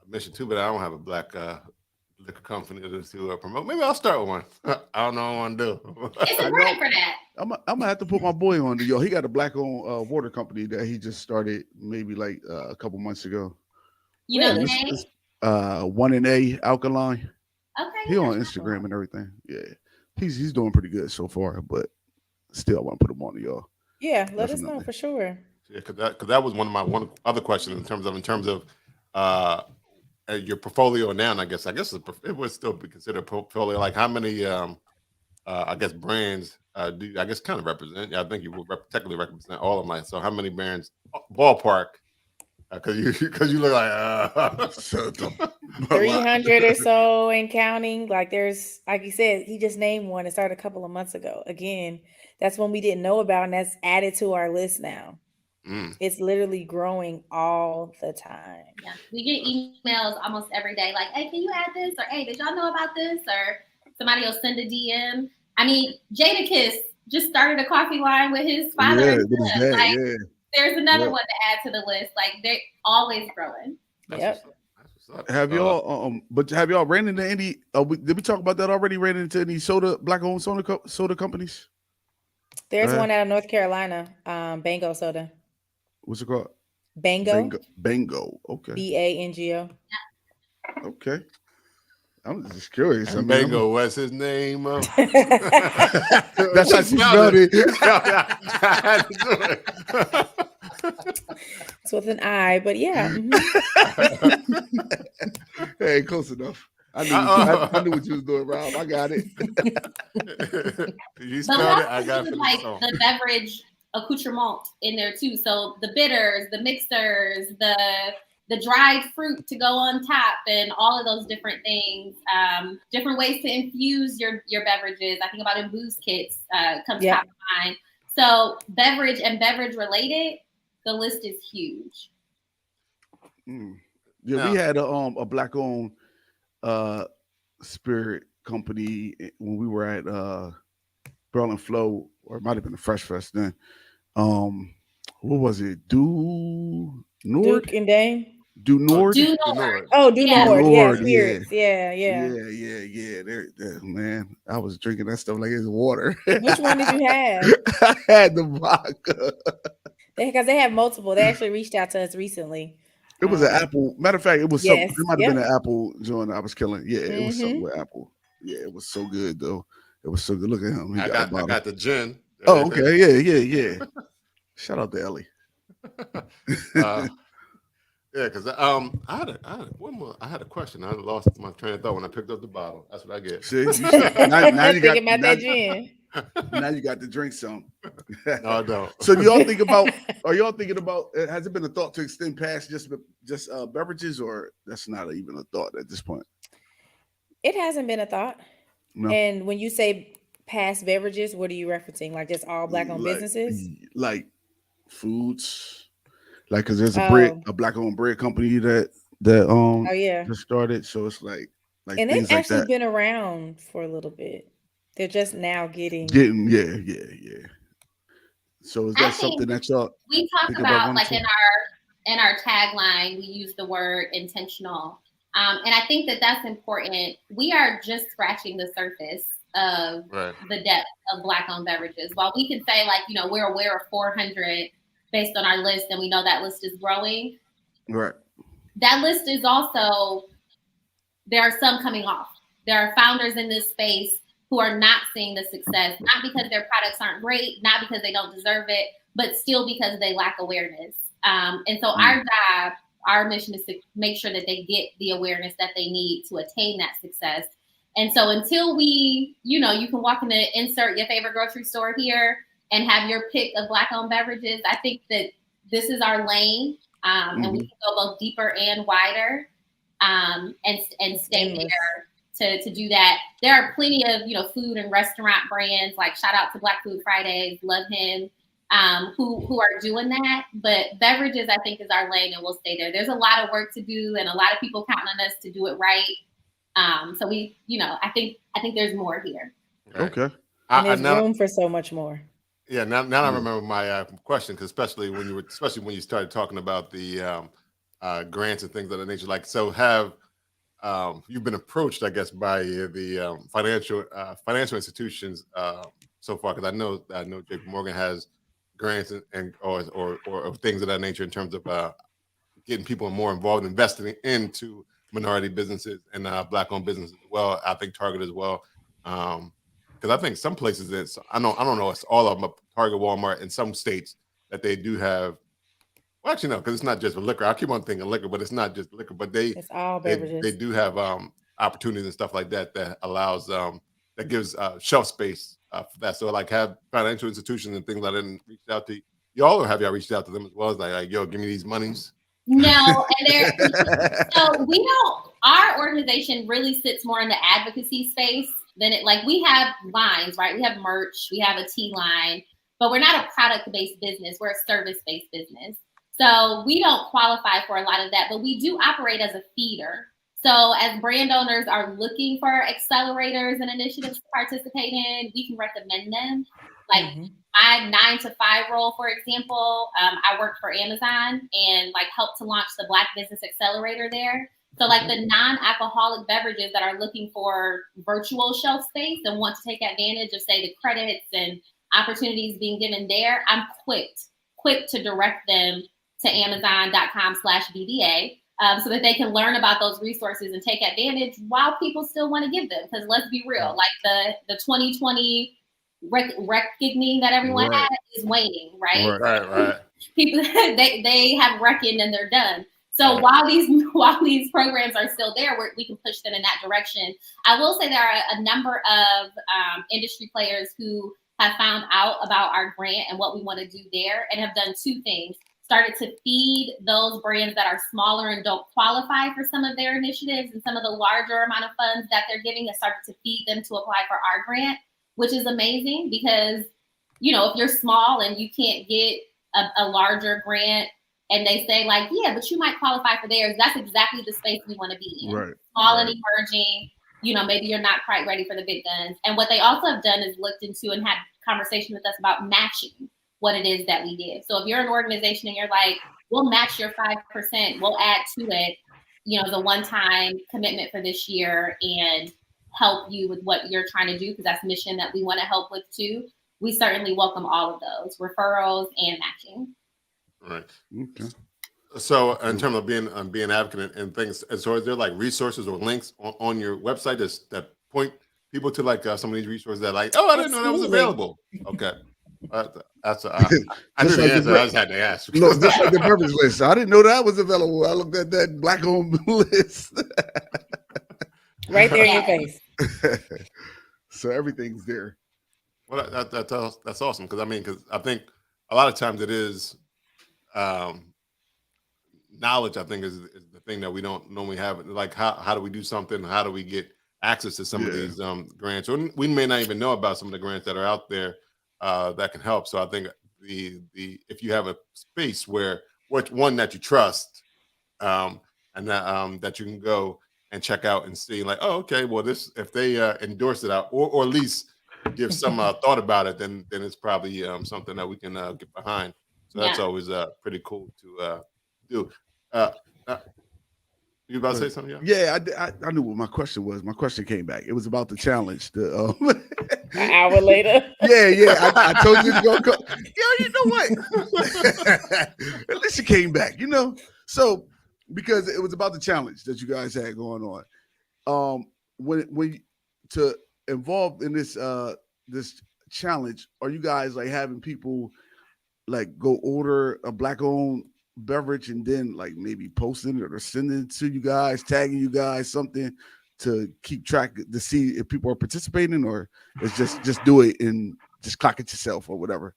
Speaker 1: mission too, but I don't have a Black liquor company to promote. Maybe I'll start with one. I don't know what I want to do.
Speaker 5: It's a grant for that.
Speaker 4: I'm gonna have to put my boy on to he got a Black-owned water company that he just started maybe like a couple months ago.
Speaker 5: You know the name?
Speaker 4: 1A Alkaline.
Speaker 5: Okay.
Speaker 4: He on Instagram and everything. Yeah. He's doing pretty good so far, but still I want to put him on to y'all.
Speaker 6: Yeah, let us know for sure.
Speaker 1: Yeah, because that was one other questions in terms of your portfolio now. And I guess it would still be considered a portfolio. Like how many I guess brands do you, I guess kind of represent? I think you will technically represent all of mine. So how many brands ballpark? Because you look like
Speaker 6: 300 or so and counting. Like there's, like you said, he just named one. It started a couple of months ago. Again, that's one we didn't know about, and that's added to our list now. It's literally growing all the time.
Speaker 5: Yeah, we get emails almost every day, like, "Hey, can you add this?" Or "Hey, did y'all know about this?" Or somebody will send a DM. I mean, Jadakiss just started a coffee line with his father.
Speaker 4: Yeah, with his dad,
Speaker 5: There's another one to add to the list. Like they're always growing.
Speaker 6: Yep.
Speaker 4: Have y'all have y'all ran into any? Did we talk about that already? Ran into any Black-owned soda companies?
Speaker 6: There's one out of North Carolina, Bango Soda.
Speaker 4: What's it called?
Speaker 6: Bango.
Speaker 4: Okay.
Speaker 6: BANGO.
Speaker 4: Okay. I'm just curious.
Speaker 1: And Bango, what's his name?
Speaker 4: That's how she spelled it.
Speaker 6: It's with an I, but yeah.
Speaker 4: Hey, close enough. I knew what you was doing, Rob. I got it.
Speaker 1: You spelled it. I got it.
Speaker 5: Like the beverage accoutrement in there too. So the bitters, the mixers, the dried fruit to go on top, and all of those different things. Different ways to infuse your beverages. I think about infuse kits comes top of mind. So beverage and beverage related, the list is huge.
Speaker 4: Yeah, we had a black owned spirit company when we were at Berlin Flow, or it might have been the Fresh Fest then. What was it?
Speaker 6: Duke and Dane.
Speaker 4: Do Nord?
Speaker 5: Do
Speaker 1: Nord.
Speaker 6: Oh, Do Nord. Yeah,
Speaker 4: Nord,
Speaker 6: spirits.
Speaker 4: yeah.
Speaker 6: Yeah.
Speaker 4: Man, I was drinking that stuff like it's water.
Speaker 6: Which one did you have?
Speaker 4: I had the vodka.
Speaker 6: Because they have multiple. They actually reached out to us recently.
Speaker 4: It was an apple. Matter of fact, it was something.
Speaker 6: Yes,
Speaker 4: It might have been an apple joint I was killing. Yeah, it was something
Speaker 6: Mhm.
Speaker 4: with apple. Yeah, it was so good though. It was so good. Look at him. He
Speaker 1: I
Speaker 4: got
Speaker 1: got the gin.
Speaker 4: Oh, okay. Yeah. Shout out to Ellie.
Speaker 1: Yeah, because I had a question. I lost my train of thought when I picked up the bottle. That's what I get.
Speaker 4: See, now you
Speaker 6: Thinking
Speaker 4: got
Speaker 6: about that gin.
Speaker 4: now you got to drink some.
Speaker 1: No, I don't.
Speaker 4: So do y'all think about? Are y'all thinking about? Has it been a thought to extend past just beverages, or that's not even a thought at this point?
Speaker 6: It hasn't been a thought.
Speaker 4: No.
Speaker 6: And when you say past beverages, what are you referencing? Like just all black owned businesses?
Speaker 4: Like foods. Like, cause there's a black owned bread company that
Speaker 6: oh yeah
Speaker 4: just started. So it's like
Speaker 6: and
Speaker 4: things
Speaker 6: they've
Speaker 4: like
Speaker 6: actually
Speaker 4: that.
Speaker 6: been around for a little bit. They're just now getting
Speaker 4: Yeah. So is
Speaker 5: I
Speaker 4: that something
Speaker 5: think
Speaker 4: that y'all
Speaker 5: we talk
Speaker 4: think
Speaker 5: about, like
Speaker 4: wanting
Speaker 5: in our tagline, we use the word intentional, and I think that that's important. We are just scratching the surface of the depth of black-owned beverages. While we can say, like, you know, we're aware of 400 based on our list, and we know that list is growing.
Speaker 4: Right.
Speaker 5: That list is also, there are some coming off. There are founders in this space who are not seeing the success, not because their products aren't great, not because they don't deserve it, but still because they lack awareness. And so our job, our mission is to make sure that they get the awareness that they need to attain that success. And so until we, you know, you can walk in the insert your favorite grocery store here and have your pick of black-owned beverages, I think that this is our lane, and we can go both deeper and wider, and stay there to do that. There are plenty of, you know, food and restaurant brands, like shout out to Black Food Fridays, love him, who are doing that. But beverages, I think, is our lane, and we'll stay there. There's a lot of work to do, and a lot of people counting on us to do it right. So we, you know, I think there's more here.
Speaker 1: Right.
Speaker 4: Okay.
Speaker 6: And there's room for so much more.
Speaker 1: Yeah. Now I remember my question, because especially when you started talking about the grants and things of that nature. Like, so have you've been approached, I guess, by the financial institutions so far? Because I know JP Morgan has grants or things of that nature in terms of getting people more involved, investing into minority businesses and black-owned businesses as well. I think Target as well, because I think some places I don't know, it's all of them, Target, Walmart, in some states that they do have. Well, actually, no, because it's not just for liquor. I keep on thinking liquor, but it's not just liquor. But
Speaker 6: it's all beverages.
Speaker 1: They do have opportunities and stuff like that allows that gives shelf space for that. So, like, have financial institutions and things like that reach out to y'all, or have y'all reached out to them as well? As like, yo, give me these monies.
Speaker 5: No, and so we don't. Our organization really sits more in the advocacy space than it. Like, we have lines, right? We have merch, we have a tea line, but we're not a product-based business. We're a service-based business. So we don't qualify for a lot of that, but we do operate as a feeder. So as brand owners are looking for accelerators and initiatives to participate in, we can recommend them. Like my 9 to 5 role, for example, I worked for Amazon and like helped to launch the Black Business Accelerator there. So like the non-alcoholic beverages that are looking for virtual shelf space and want to take advantage of, say, the credits and opportunities being given there, I'm quick to direct them to Amazon.com/BBA so that they can learn about those resources and take advantage while people still want to give them. Because let's be real, like the 2020 reckoning that everyone had is waning, right?
Speaker 1: Right.
Speaker 5: People they have reckoned and they're done. So while these programs are still there, we can push them in that direction. I will say there are a number of industry players who have found out about our grant and what we want to do there and have done two things. Started to feed those brands that are smaller and don't qualify for some of their initiatives and some of the larger amount of funds that they're giving, and started to feed them to apply for our grant, which is amazing because, you know, if you're small and you can't get a larger grant and they say like, yeah, but you might qualify for theirs, that's exactly the space we want to be in.
Speaker 4: Right.
Speaker 5: Small and emerging, maybe you're not quite ready for the big guns. And what they also have done is looked into and had conversation with us about matching what it is that we give. So if you're an organization and you're like, we'll match your 5%, we'll add to it, the one-time commitment for this year and help you with what you're trying to do, because that's a mission that we want to help with too. We certainly welcome all of those referrals and matching.
Speaker 1: Right.
Speaker 4: Okay.
Speaker 1: So in terms of being an advocate and things, and so is there like resources or links on your website that point people to like some of these resources that like, oh, I didn't know that was available. Okay. That's I knew the answer. I just had to ask.
Speaker 4: No, just like the beverage list. I didn't know that was available. I looked at that Black-owned list.
Speaker 6: Right there in your face.
Speaker 4: So everything's there.
Speaker 1: Well, that's awesome, because I think a lot of times it is knowledge. I think is the thing that we don't normally have. Like how do we do something? How do we get access to some of these grants? Or we may not even know about some of the grants that are out there that can help. So I think the if you have a space where one that you trust, and that you can go and check out and see like, oh, okay, well, this, if they endorse it out or at least give some thought about it, then it's probably something that we can get behind. So that's always pretty cool to do. You about to say something?
Speaker 4: Yeah, I knew what my question was. My question came back. It was about the challenge.
Speaker 6: An hour later.
Speaker 4: Yeah. I told you to go. Yo, you know what? At least it came back. So because it was about the challenge that you guys had going on. When to involved in this this challenge, are you guys like having people like go order a Black-owned beverage and then like maybe posting it or sending it to you guys, tagging you guys, something to keep track to see if people are participating, or it's just do it and just clock it yourself or whatever?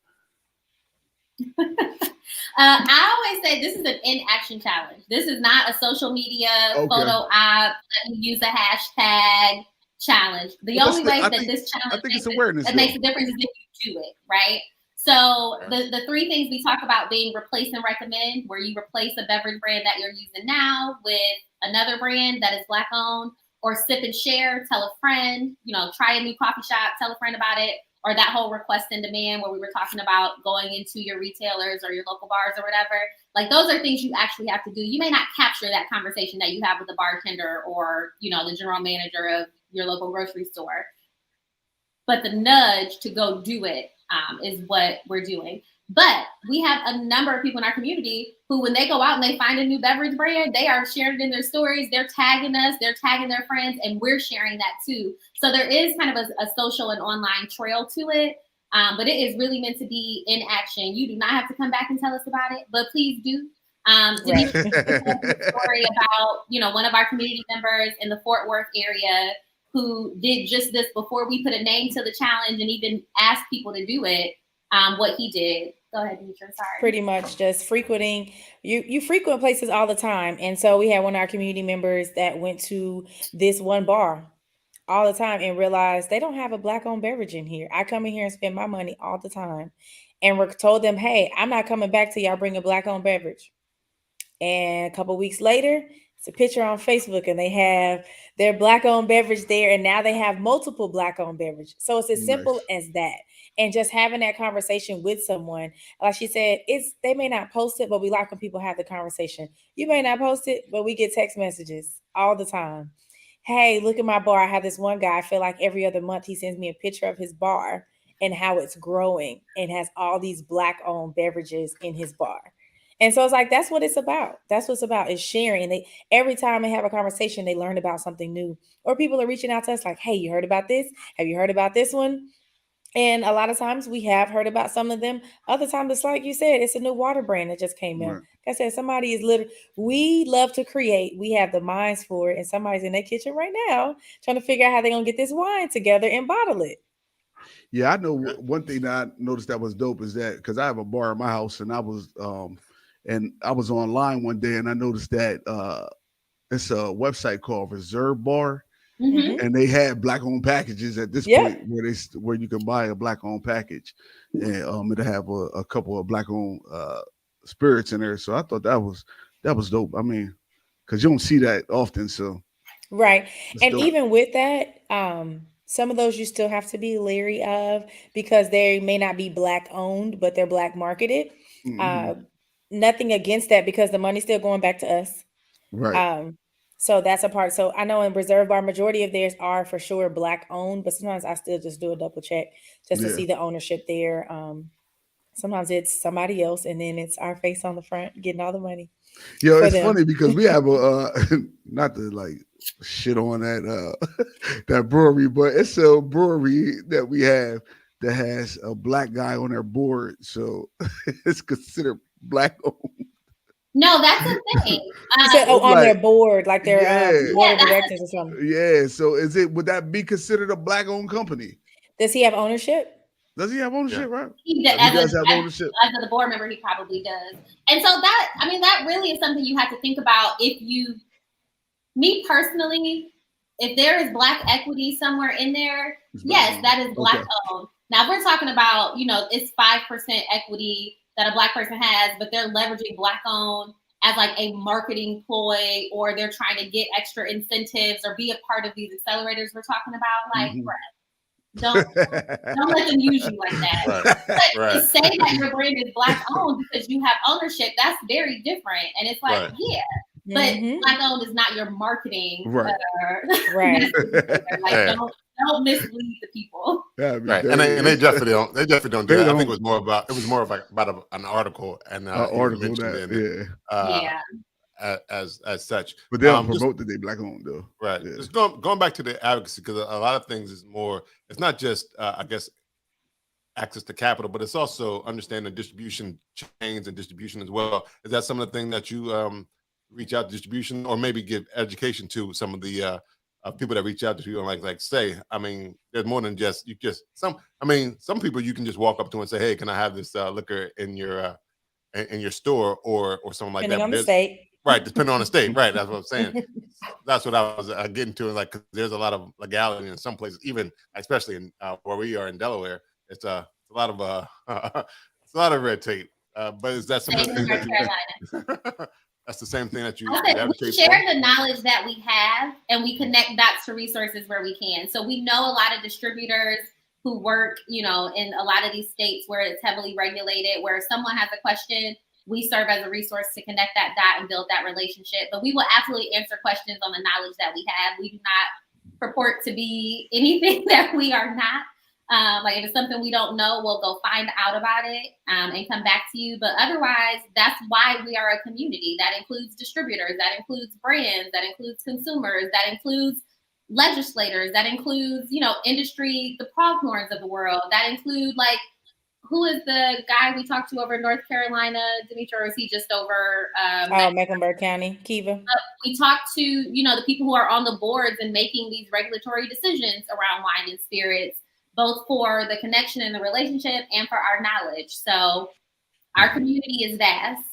Speaker 5: I always say this is an in-action challenge. This is not a social media photo op. Let me use a hashtag challenge. The only way that this challenge makes a difference is if you do it, right? So the three things we talk about being replace and recommend, where you replace a beverage brand that you're using now with another brand that is Black owned, or sip and share, tell a friend, try a new coffee shop, tell a friend about it, or that whole request and demand where we were talking about going into your retailers or your local bars or whatever. Like, those are things you actually have to do. You may not capture that conversation that you have with the bartender or, the general manager of your local grocery store, but the nudge to go do it is what we're doing. But we have a number of people in our community who, when they go out and they find a new beverage brand, they are sharing it in their stories. They're tagging us, they're tagging their friends, and we're sharing that too. So there is kind of a social and online trail to it. But it is really meant to be in action. You do not have to come back and tell us about it, but please do. Denise told a story about, one of our community members in the Fort Worth area who did just this before we put a name to the challenge and even asked people to do it. What he did. Go ahead, Demetra. Sorry.
Speaker 6: Pretty much just frequenting. You frequent places all the time. And so we had one of our community members that went to this one bar all the time and realized they don't have a Black-owned beverage in here. I come in here and spend my money all the time. And we told them, hey, I'm not coming back till y'all bring a Black-owned beverage. And a couple of weeks later, it's a picture on Facebook and they have their Black-owned beverage there. And now they have multiple Black-owned beverages. So it's as simple as that. And just having that conversation with someone, like she said, they may not post it, but we like when people have the conversation. You may not post it, but we get text messages all the time. Hey, look at my bar. I have this one guy, I feel like every other month he sends me a picture of his bar and how it's growing and has all these Black-owned beverages in his bar. And so it's like, that's what it's about. That's what it's about, is sharing. And every time they have a conversation, they learn about something new. Or people are reaching out to us like, hey, you heard about this? Have you heard about this one? And a lot of times we have heard about some of them. Other times it's like you said, it's a new water brand that just came in. Like I said, somebody is literally, we love to create. We have the minds for it. And somebody's in their kitchen right now trying to figure out how they're going to get this wine together and bottle it.
Speaker 4: Yeah, I know one thing that I noticed that was dope is that, because I have a bar in my house and I was online one day and I noticed that it's a website called Reserve Bar. Mm-hmm. And they had Black-owned packages at this point where you can buy a Black-owned package, and it'll have a couple of Black-owned spirits in there. So I thought that was dope. I mean, because you don't see that often. So
Speaker 6: Right. And
Speaker 4: dope.
Speaker 6: even with that, some of those you still have to be leery of because they may not be black owned, but they're black marketed.
Speaker 4: Mhm.
Speaker 6: Nothing against that because the money's still going back to us.
Speaker 4: Right.
Speaker 6: So that's a part. So I know in Reserve Bar, majority of theirs are for sure black owned, but sometimes I still just do a double check just to
Speaker 4: Yeah.
Speaker 6: see the ownership there. Sometimes it's somebody else, and then it's our face on the front getting all the money.
Speaker 4: Yo,
Speaker 6: for
Speaker 4: it's
Speaker 6: them.
Speaker 4: funny because we have a not to like shit on that that brewery, but it's a brewery that we have that has a black guy on their board, so it's considered black owned.
Speaker 5: No, that's a thing.
Speaker 6: You said,
Speaker 4: It's
Speaker 6: on their
Speaker 4: like,
Speaker 6: board, like their
Speaker 4: yeah,
Speaker 6: board of
Speaker 5: Yeah, that's
Speaker 6: directors or something.
Speaker 4: yeah. So would that be considered a black owned company?
Speaker 6: Does he have ownership?
Speaker 4: Does he have ownership, right?
Speaker 5: he
Speaker 4: He does have ownership.
Speaker 5: as a board member, he probably does. And so that, I mean, that really is something you have to think about. Me personally, if there is black equity somewhere in there, yes, that is black owned. Now, if we're talking about, it's 5% equity that a black person has, but they're leveraging black owned as like a marketing ploy, or they're trying to get extra incentives or be a part of these accelerators we're talking about, like, don't let them use you like that. But to say that your brand is black owned because you have ownership, that's very different. And it's like, but black owned is not your marketing.
Speaker 4: Right.
Speaker 5: Like, don't mislead the people.
Speaker 1: Right. And they definitely don't. They definitely don't do that. I think it was more about an article and
Speaker 4: article that
Speaker 1: as such.
Speaker 4: But they don't promote that they black owned though.
Speaker 1: Right. Yeah. Just going back to the advocacy, because a lot of things is more. It's not just I guess access to capital, but it's also understanding distribution chains and distribution as well. Is that some of the things that you reach out to distribution, or maybe give education to some of the people that reach out to you and like say, I mean, there's more than just some people you can just walk up to and say, hey, can I have this liquor in your store or something like
Speaker 6: depending
Speaker 1: that.
Speaker 6: On the state.
Speaker 1: Right, depending on the state. Right, that's what I'm saying. That's what I was getting to. Like, 'cause there's a lot of legality in some places, even especially in where we are in Delaware. It's a lot of red tape. But is that something that's the same thing that you
Speaker 5: we share the knowledge that we have, and we connect dots to resources where we can. So we know a lot of distributors who work, in a lot of these states where it's heavily regulated, where if someone has a question, we serve as a resource to connect that dot and build that relationship. But we will absolutely answer questions on the knowledge that we have. We do not purport to be anything that we are not. Like if it's something we don't know, we'll go find out about it and come back to you. But otherwise, that's why we are a community. That includes distributors, that includes brands, that includes consumers, that includes legislators, that includes, industry, the pronghorns of the world, that include who is the guy we talked to over in North Carolina, Demetra, or is he just over
Speaker 6: Mecklenburg County, Kiva?
Speaker 5: We talked to, the people who are on the boards and making these regulatory decisions around wine and spirits, both for the connection and the relationship and for our knowledge. So our community is vast.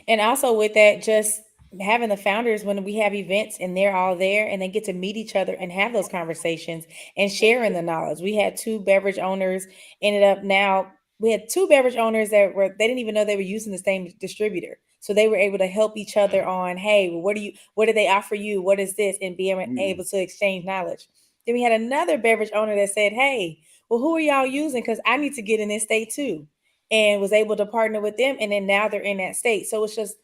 Speaker 6: And also with that, just having the founders when we have events and they're all there and they get to meet each other and have those conversations and sharing the knowledge. We had two beverage owners we had two beverage owners they didn't even know they were using the same distributor. So they were able to help each other on, hey, well, what do they offer you? What is this? And being able to exchange knowledge. Then we had another beverage owner that said, hey, well, who are y'all using? Because I need to get in this state too. And was able to partner with them. And then now they're in that state. So it's just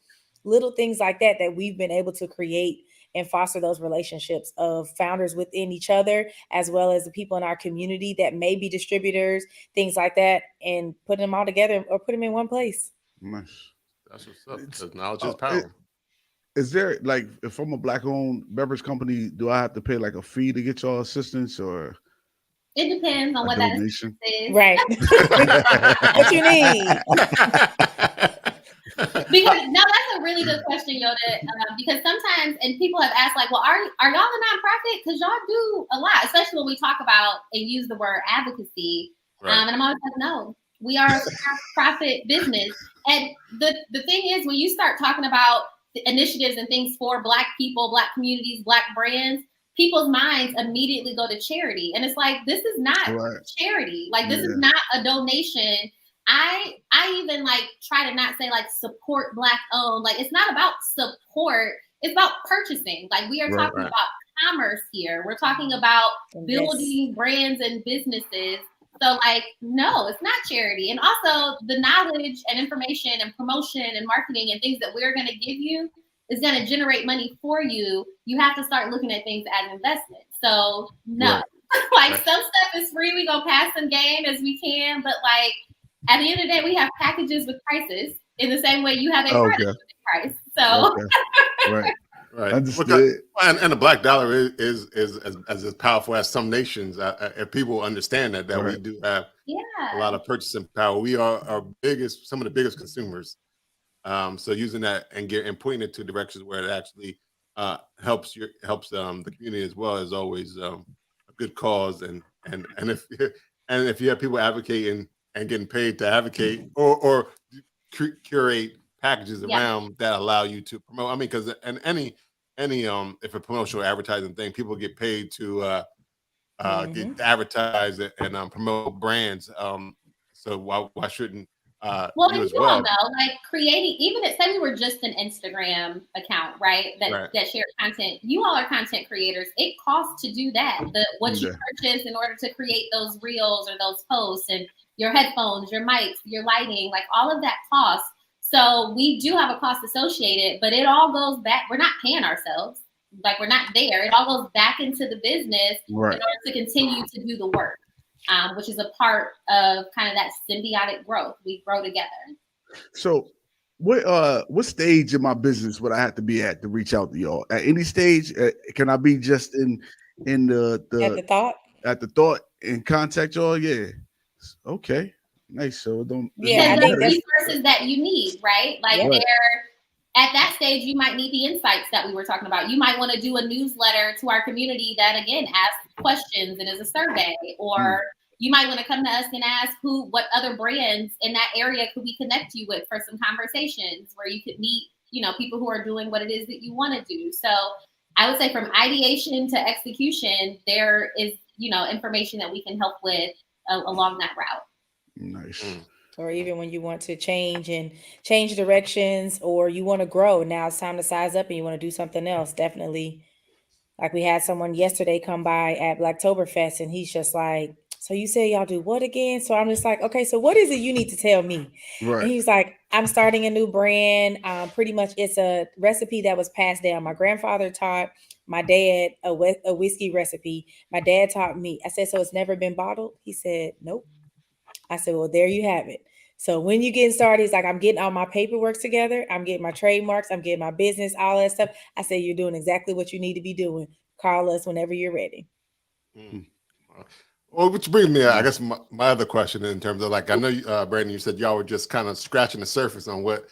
Speaker 6: little things like that we've been able to create and foster those relationships of founders within each other, as well as the people in our community that may be distributors, things like that, and put them all together or put them in one place.
Speaker 4: Nice.
Speaker 1: That's what's up. Because knowledge is power.
Speaker 4: Is there if I'm a black-owned beverage company, do I have to pay a fee to get y'all assistance or?
Speaker 5: It depends on what that is.
Speaker 6: Right. What you need.
Speaker 5: Because that's a really good question, Yoda. Because sometimes, and people have asked, well, are y'all a nonprofit? Because y'all do a lot, especially when we talk about and use the word advocacy. Right. And I'm always like, no, we are a nonprofit business. And the thing is, when you start talking about the initiatives and things for Black people, Black communities, Black brands, people's minds immediately go to charity. And it's like, this is not charity. This is not a donation I even like try to not say like support Black owned. Like it's not about support. It's about purchasing. Like we are talking about commerce here. We're talking about building brands and businesses. So like, no, it's not charity. And also the knowledge and information and promotion and marketing and things that we're going to give you is going to generate money for you. You have to start looking at things as investment. So no, like some stuff is free. We go pass some game as we can, but like at the end of the day, we have packages with prices in the same way you have a product with a price. So
Speaker 4: right.
Speaker 1: Understood. And the black dollar is as powerful as some nations. If people understand that we do have a lot of purchasing power, we are some of the biggest consumers. So using that and pointing it to directions where it actually helps the community as well is always a good cause. And if you have people advocating and getting paid to advocate or curate packages around that allow you to promote. I mean, because any if a promotional advertising thing, people get paid to get advertised and promote brands. So why shouldn't
Speaker 5: well, you as well? Though, like creating, even if say we were just an Instagram account, right? That shared content. You all are content creators. It costs to do that. What you purchase in order to create those reels or those posts, and your headphones, your mics, your lighting, like all of that costs. So we do have a cost associated, but it all goes back. We're not paying ourselves. Like we're not there. It all goes back into the business in order to continue to do the work, which is a part of kind of that symbiotic growth. We grow together.
Speaker 4: So what stage in my business would I have to be at to reach out to y'all? At any stage? Can I be just in the at the thought and contact y'all? Yeah. Okay. Nice. So don't.
Speaker 5: Yeah, the resources that you need, right? Like they're at that stage, you might need the insights that we were talking about. You might want to do a newsletter to our community that again asks questions and is a survey, or you might want to come to us and ask what other brands in that area could we connect you with for some conversations where you could meet, people who are doing what it is that you want to do. So I would say from ideation to execution, there is, information that we can help with along that route.
Speaker 4: Nice.
Speaker 6: Or even when you want to change directions, or you want to grow, now it's time to size up and you want to do something else. Definitely. Like we had someone yesterday come by at Blacktoberfest and he's just like, so you say y'all do what again? So I'm just like, okay, so what is it you need to tell me? Right. And he's like, I'm starting a new brand. Pretty much it's a recipe that was passed down. My grandfather taught my dad a whiskey recipe. My dad taught me. I said, so it's never been bottled? He said, nope. I said, well, there you have it. So when you get started, he's like, I'm getting all my paperwork together. I'm getting my trademarks. I'm getting my business, all that stuff. I said, you're doing exactly what you need to be doing. Call us whenever you're ready.
Speaker 1: Well, which brings me, I guess, my other question in terms of like, I know, Brandon, you said y'all were just kind of scratching the surface on what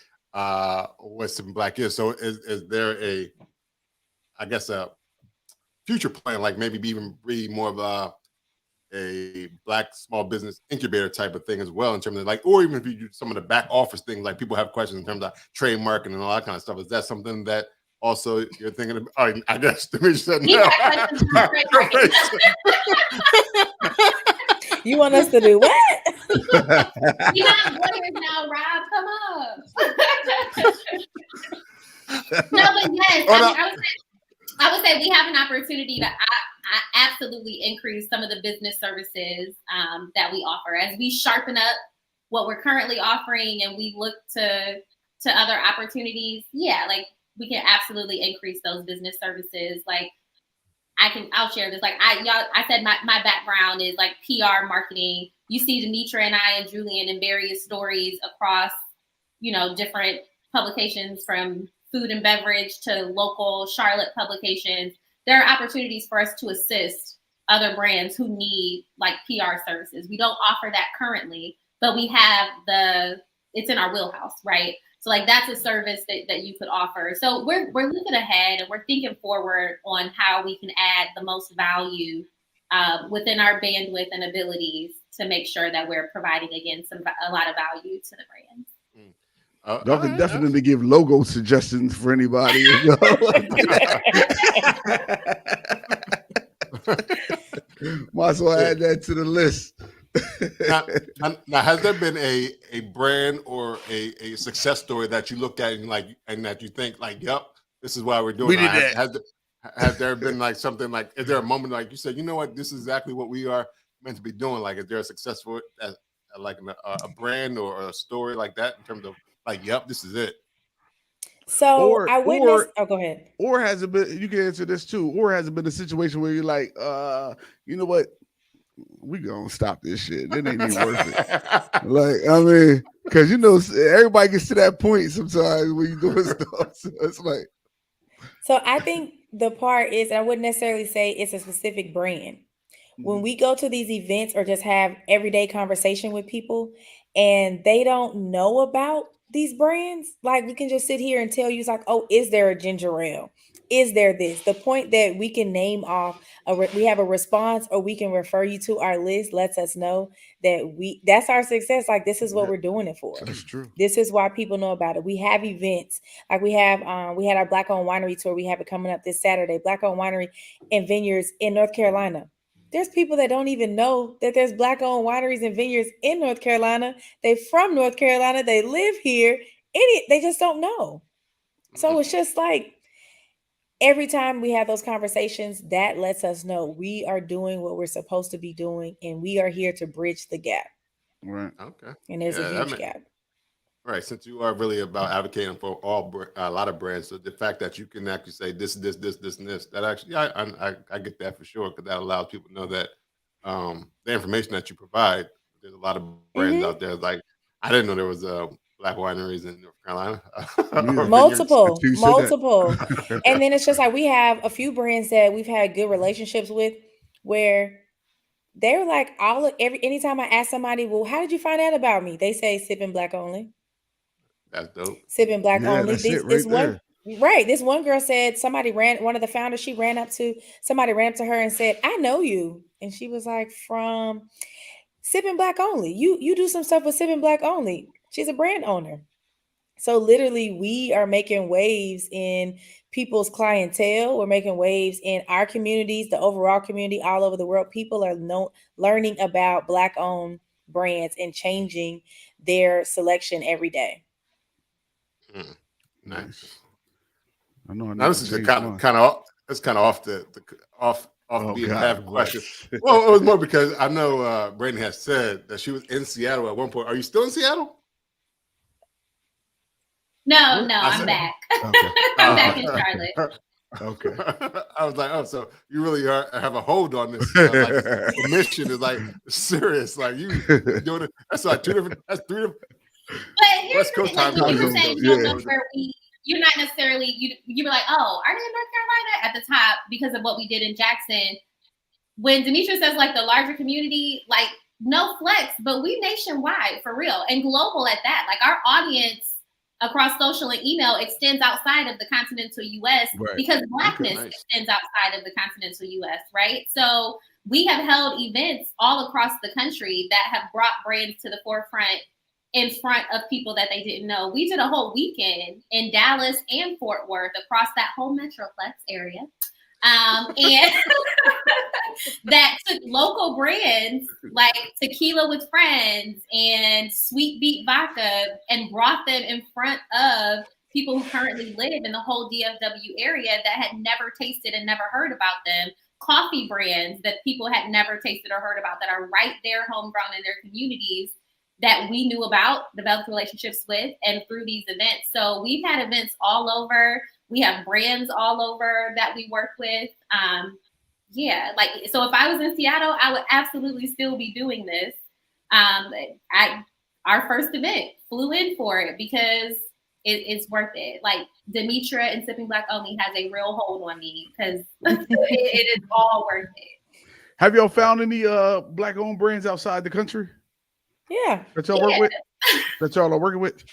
Speaker 1: Sipping Black is. So is there a future plan, like maybe even be more of a Black small business incubator type of thing as well, in terms of like, or even if you do some of the back office things, like people have questions in terms of trademarking and all that kind of stuff. Is that something that also you're thinking of? Oh, I guess Demetri said no.
Speaker 6: You want us to do what?
Speaker 5: You're not lawyers now, Rob. Come on. No, but yes, I would say we have an opportunity to absolutely increase some of the business services that we offer as we sharpen up what we're currently offering and we look to other opportunities. Yeah, like we can absolutely increase those business services. Like I'll share this. Like I said my background is like PR marketing. You see Demetra and I and Julian in various stories across, different publications from food and beverage to local Charlotte publications. There are opportunities for us to assist other brands who need like PR services. We don't offer that currently, but we have it's in our wheelhouse, right? So like that's a service that you could offer. So we're looking ahead and we're thinking forward on how we can add the most value within our bandwidth and abilities to make sure that we're providing again a lot of value to the brand.
Speaker 4: Y'all can definitely give logo suggestions for anybody. Might as well add that to the list.
Speaker 1: Now, has there been a brand or a success story that you look at and that you think like, yep, this is why we're doing
Speaker 4: We
Speaker 1: it?
Speaker 4: did that.
Speaker 1: Has there been like something like, is there a moment like you said, you know what, this is exactly what we are meant to be doing? Like, is there a successful like a brand or a story like that in terms of like, yep, this is it?
Speaker 6: So I witnessed. Oh, go ahead.
Speaker 4: Or has it been? You can answer this too. Or has it been a situation where you're like, you know what? We gonna stop this shit. It ain't even worth it. Like, I mean, because everybody gets to that point sometimes when you doing stuff. So it's like.
Speaker 6: So I think the part is, I wouldn't necessarily say it's a specific brand. When we go to these events or just have everyday conversation with people and they don't know about these brands, like we can just sit here and tell you, it's like, oh, is there a ginger ale? Is there this? The point that we can name off, we have a response, or we can refer you to our list, lets us know that that's our success. Like, this is what we're doing it for.
Speaker 4: That's true.
Speaker 6: This is why people know about it. We have events, like we had our Black Owned Winery tour. We have it coming up this Saturday. Black Owned Winery and Vineyards in North Carolina. There's people that don't even know that there's Black owned wineries and vineyards in North Carolina. They from North Carolina. They live here. They just don't know. So it's just like, every time we have those conversations, that lets us know we are doing what we're supposed to be doing, and we are here to bridge the gap.
Speaker 4: Right.
Speaker 1: Okay.
Speaker 6: And there's a huge gap.
Speaker 1: Right. Since you are really about advocating for a lot of brands, so the fact that you can actually say this, and this, that actually, I get that for sure, because that allows people to know that the information that you provide. There's a lot of brands out there. Like, I didn't know there was Black wineries in North Carolina.
Speaker 6: Multiple. And then it's just like, we have a few brands that we've had good relationships with, where they're like, anytime I ask somebody, well, how did you find out about me? They say Sipping Black only.
Speaker 1: That's dope.
Speaker 6: Sipping Black only.
Speaker 4: This
Speaker 6: one girl said one of the founders, somebody ran up to her and said, I know you. And she was like, from Sipping Black only. You do some stuff with Sipping Black only. She's a brand owner. So literally, we are making waves in people's clientele. We're making waves in our communities, the overall community all over the world. People are learning about Black owned brands and changing their selection every day.
Speaker 1: Nice.
Speaker 4: I know.
Speaker 1: Now this is kind of off the beaten path question. Well, it was more because I know Brandon has said that she was in Seattle at one point. Are you still in Seattle?
Speaker 5: No, I'm back.
Speaker 4: Okay.
Speaker 5: I'm back in Charlotte.
Speaker 4: Okay.
Speaker 1: I was like, oh, so you really have a hold on this. The mission is like serious. Like, you doing it. That's like three different.
Speaker 5: But here's the thing, like, when you say you don't know where you're not necessarily, you were like, oh, are they in North Carolina at the top because of what we did in Jackson? When Demetra says like the larger community, like, no flex, but we nationwide for real and global at that. Like, our audience across social and email extends outside of the continental US, because Blackness extends outside of the continental US, right? So we have held events all across the country that have brought brands to the forefront in front of people that they didn't know. We did a whole weekend in Dallas and Fort Worth across that whole Metroplex area. And that took local brands like Tequila with Friends and Sweet Beet Vodka and brought them in front of people who currently live in the whole DFW area that had never tasted and never heard about them. Coffee brands that people had never tasted or heard about that are right there homegrown in their communities that we knew about, developed relationships with, and through these events. So we've had events all over. We have brands all over that we work with. So if I was in Seattle, I would absolutely still be doing this. Our first event, flew in for it because it's worth it. Like, Demetra and Sipping Black Only has a real hold on me because it is all worth it.
Speaker 4: Have y'all found any Black-owned brands outside the country?
Speaker 6: Yeah.
Speaker 4: That y'all work with? That y'all are working with?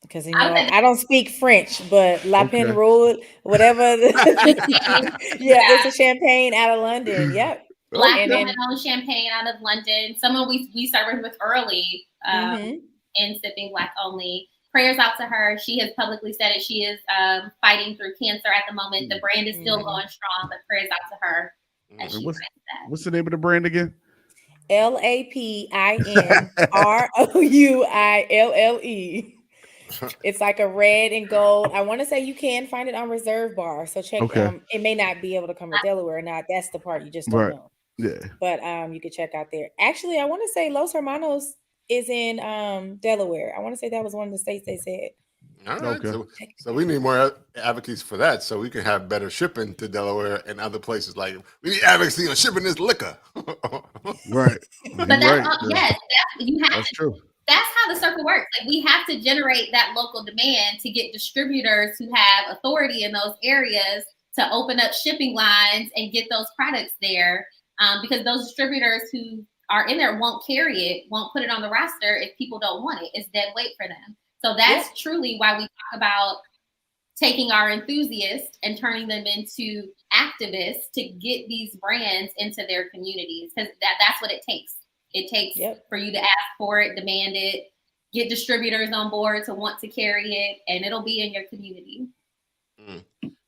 Speaker 6: Because I don't speak French, but La Pen Road, whatever. It's a champagne out of London. Yep.
Speaker 5: Black woman-owned champagne out of London. Someone we started with early in Sipping Black Only. Prayers out to her. She has publicly said it. She is fighting through cancer at the moment. The brand is still going strong, but prayers out to her.
Speaker 4: What's the name of the brand again?
Speaker 6: LAPINROUILLE. It's like a red and gold. I want to say you can find it on Reserve Bar. So check.
Speaker 4: Okay.
Speaker 6: It may not be able to come to Delaware or not. That's the part you just don't
Speaker 4: Right.
Speaker 6: know.
Speaker 4: Yeah.
Speaker 6: But you can check out there. Actually, I want to say Los Hermanos is in Delaware. I want to say that was one of the states they said.
Speaker 1: All right.
Speaker 4: Okay.
Speaker 1: So we need more advocates for that, so we can have better shipping to Delaware and other places. Like we need advocacy on shipping this liquor.
Speaker 4: Right.
Speaker 5: But that's
Speaker 4: Right.
Speaker 5: yes, you have
Speaker 4: That's
Speaker 5: to.
Speaker 4: true.
Speaker 5: That's how the circle works. Like we have to generate that local demand to get distributors who have authority in those areas to open up shipping lines and get those products there. Because those distributors who are in there won't carry it, won't put it on the roster if people don't want it. It's dead weight for them. So that's truly why we talk about taking our enthusiasts and turning them into activists to get these brands into their communities, because that's what it takes. It takes for you to ask for it, demand it, get distributors on board to want to carry it, and it'll be in your community.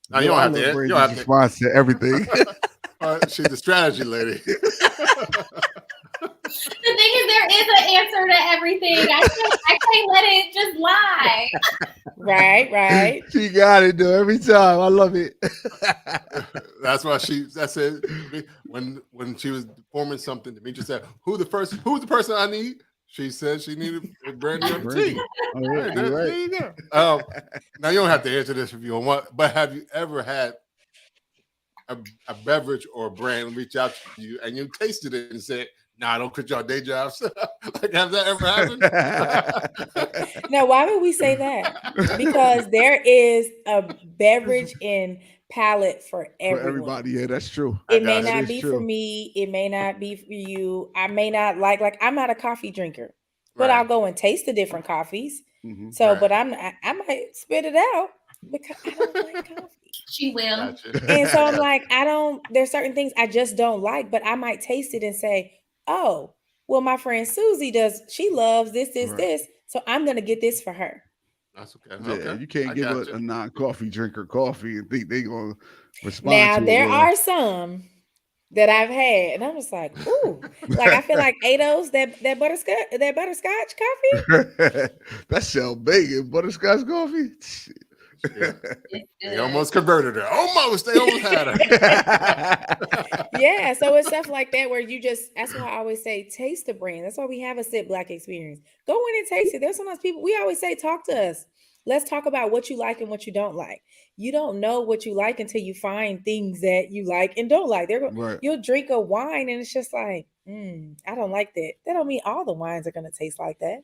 Speaker 1: Now, you don't have to. You don't have to
Speaker 4: respond to everything.
Speaker 1: She's the strategy lady.
Speaker 5: The thing is, there is an answer to everything. I can't let it just lie.
Speaker 6: Right.
Speaker 4: She got it though every time. I love it.
Speaker 1: That's why that's it. When she was forming something, Demetria said, who's the person I need? She said she needed a brandy on the tea.
Speaker 4: Right.
Speaker 1: There you go. Now you don't have to answer this if you don't want, but have you ever had a beverage or a brand reach out to you and you tasted it and said, "Nah, don't quit your day jobs"? Like, has that ever happened?
Speaker 6: Now, why would we say that? Because there is a beverage and palate for everyone.
Speaker 4: For everybody, yeah, that's true.
Speaker 6: It may not be for me. It may not be for you. I may not like I'm not a coffee drinker, but I'll go and taste the different coffees.
Speaker 4: Mm-hmm.
Speaker 6: So, but I might spit it out because I don't like coffee.
Speaker 5: She will.
Speaker 1: Gotcha.
Speaker 6: And so I'm like, there's certain things I just don't like, but I might taste it and say, oh, well, my friend Susie she loves this. So I'm going to get this for her.
Speaker 1: That's okay.
Speaker 4: Yeah,
Speaker 1: okay.
Speaker 4: You can't give a non-coffee drinker coffee and think they're going to respond
Speaker 6: now,
Speaker 4: to it.
Speaker 6: There are some that I've had, and I'm just like, ooh. Like, I feel like Ados, that butterscotch coffee.
Speaker 4: That shell bacon, butterscotch coffee.
Speaker 1: Yeah. They almost converted her. They almost had her.
Speaker 6: Yeah, so it's stuff like that where that's why I always say taste the brand. That's why we have a Sit Black experience. Go in and taste it. There's sometimes people, we always say, talk to us. Let's talk about what you like and what you don't like. You don't know what you like until you find things that you like and don't like. You'll drink a wine and it's just like, I don't like that. That don't mean all the wines are going to taste like that.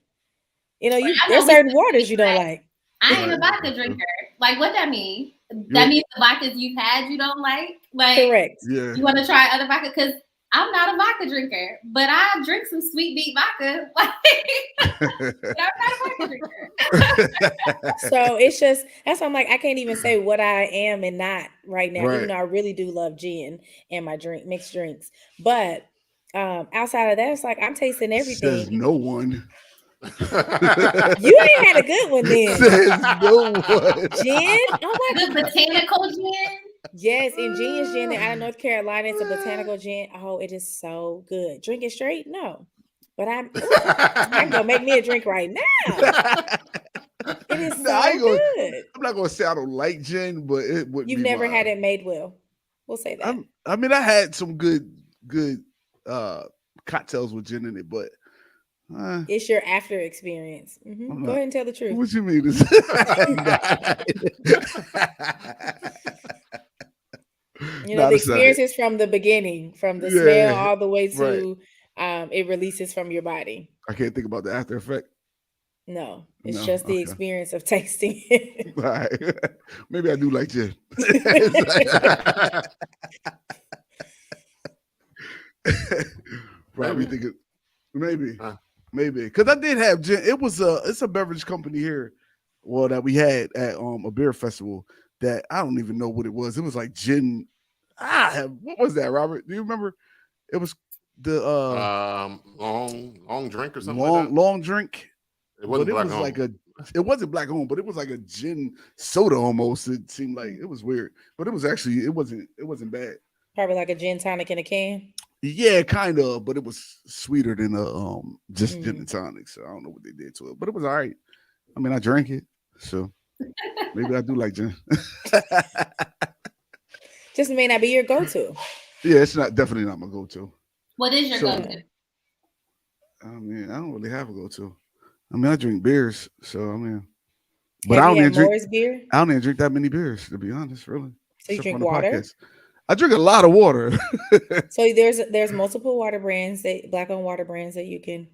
Speaker 6: There's certain waters you don't like.
Speaker 5: I ain't a vodka drinker. Like, what that mean? That means the vodkas you've had you don't like? Like,
Speaker 6: correct.
Speaker 5: Yeah. You want to try other vodka? Because I'm not a vodka drinker, but I drink some sweet beet vodka. But I'm not a vodka drinker.
Speaker 6: So it's just, that's why I'm like, I can't even say what I am and not right now. Right. Even though I really do love gin and my mixed drinks. But outside of that, it's like I'm tasting everything.
Speaker 4: Says no one.
Speaker 6: You ain't had a good one then.
Speaker 4: Says no one.
Speaker 5: Gin? Oh my, the botanical gin?
Speaker 6: Yes, Ingenious Gin out of North Carolina. It's a botanical gin. Oh, it is so good. Drink it straight? No. But I'm gonna make me a drink right now. It is so good.
Speaker 4: I'm not gonna say I don't like gin, but it would.
Speaker 6: You've never had it made well. We'll say that.
Speaker 4: I mean, I had some good cocktails with gin in it, but
Speaker 6: it's your after experience. Go ahead and tell the truth.
Speaker 4: What you mean?
Speaker 6: The experience is from the beginning, from the smell all the way to it releases from your body.
Speaker 4: I can't think about the after effect.
Speaker 6: No, it's just the experience of tasting it.
Speaker 4: Right. Maybe I do like gin. Probably think maybe. Maybe because I did have gin. It's a beverage company here, that we had at a beer festival that I don't even know what it was. It was like gin. What was that, Robert? Do you remember? It was the
Speaker 1: long drink or something.
Speaker 4: Long drink.
Speaker 1: It wasn't black owned.
Speaker 4: It wasn't black owned, but it was like a gin soda almost. It seemed like it was weird, but it was actually it wasn't bad.
Speaker 6: Probably like a gin tonic in a can.
Speaker 4: Yeah, kind of, but it was sweeter than just gin and tonic. So I don't know what they did to it, but it was all right. I mean, I drank it, so maybe I do like gin.
Speaker 6: Just may not be your go-to.
Speaker 4: Yeah, it's not definitely not my go-to.
Speaker 5: What is your
Speaker 4: So,
Speaker 5: go-to?
Speaker 4: I mean, I don't really have a go-to. I mean, I drink beers, so I mean, but
Speaker 6: Have you had Moore's beer?
Speaker 4: I don't even drink that many beers, to be honest, really.
Speaker 6: So you
Speaker 4: Except
Speaker 6: drink
Speaker 4: on the
Speaker 6: water?
Speaker 4: podcast. I drink a lot of water.
Speaker 6: So there's multiple water brands, that black-owned water brands that you can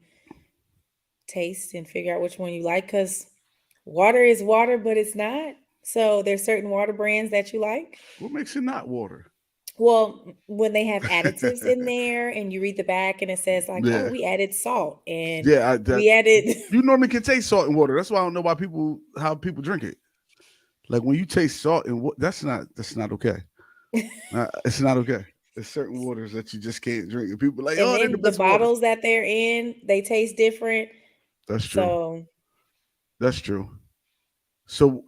Speaker 6: taste and figure out which one you like, because water is water, but it's not. So there's certain water brands that you like.
Speaker 4: What makes it not water?
Speaker 6: Well, when they have additives in there and you read the back and it says like,
Speaker 4: Yeah.
Speaker 6: oh, we added salt and
Speaker 4: Yeah,
Speaker 6: we added.
Speaker 4: You normally can taste salt in water. That's why I don't know how people drink it. Like when you taste salt in water, that's not okay. It's not okay. There's certain waters that you just can't drink. And people are like,
Speaker 6: And
Speaker 4: oh, they're
Speaker 6: then
Speaker 4: the
Speaker 6: the
Speaker 4: best waters.
Speaker 6: bottles that they're in, they taste different.
Speaker 4: That's true.
Speaker 6: So
Speaker 4: That's true. So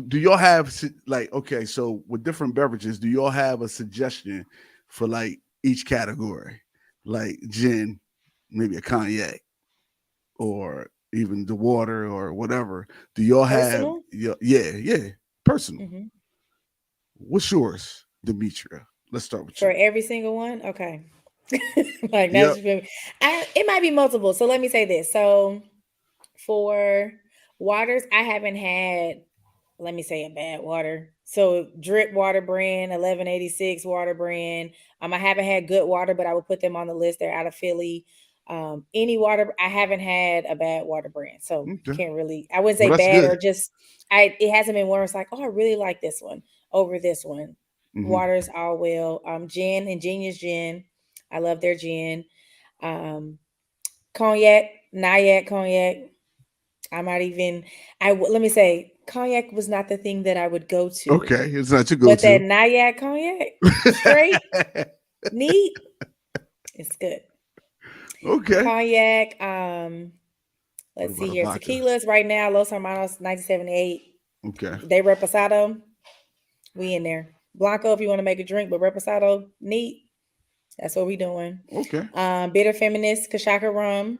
Speaker 4: do y'all have like, okay, so with different beverages, do y'all have a suggestion for like each category? Like gin, maybe a cognac, or even the water or whatever. Do y'all
Speaker 6: personal?
Speaker 4: have yeah, personal.
Speaker 6: Mhm.
Speaker 4: What's yours, Demetria? Let's start with
Speaker 6: For
Speaker 4: you.
Speaker 6: every single one, okay. Like that's it might be multiple. So let me say this. So for waters, I haven't had, let me say, a bad water. So Drip water brand, 1186 water brand. I haven't had good water, but I would put them on the list. They're out of Philly. Any water, I haven't had a bad water brand. So
Speaker 4: Okay.
Speaker 6: can't really, I wouldn't say
Speaker 4: Well, that's
Speaker 6: bad
Speaker 4: good.
Speaker 6: or just, it hasn't been one where it's like, oh, I really like this one over this one.
Speaker 4: Mhm.
Speaker 6: Waters all well. Gin, Ingenious Gin. I love their gin. Cognac, Nyack cognac. I might even, let me say, cognac was not the thing that I would go to.
Speaker 4: Okay, it's not your
Speaker 6: But that
Speaker 4: go-to.
Speaker 6: Nyack cognac, straight, neat, it's good.
Speaker 4: Okay.
Speaker 6: Cognac, let's
Speaker 4: What
Speaker 6: see
Speaker 4: about a
Speaker 6: here.
Speaker 4: vodka?
Speaker 6: Tequilas right now, Los Hermanos 1978.
Speaker 4: Okay.
Speaker 6: De Reposado, we in there. Blanco, if you want to make a drink, but Reposado, neat. That's what we doing.
Speaker 4: Okay.
Speaker 6: Bitter Feminist, Kashaka Rum,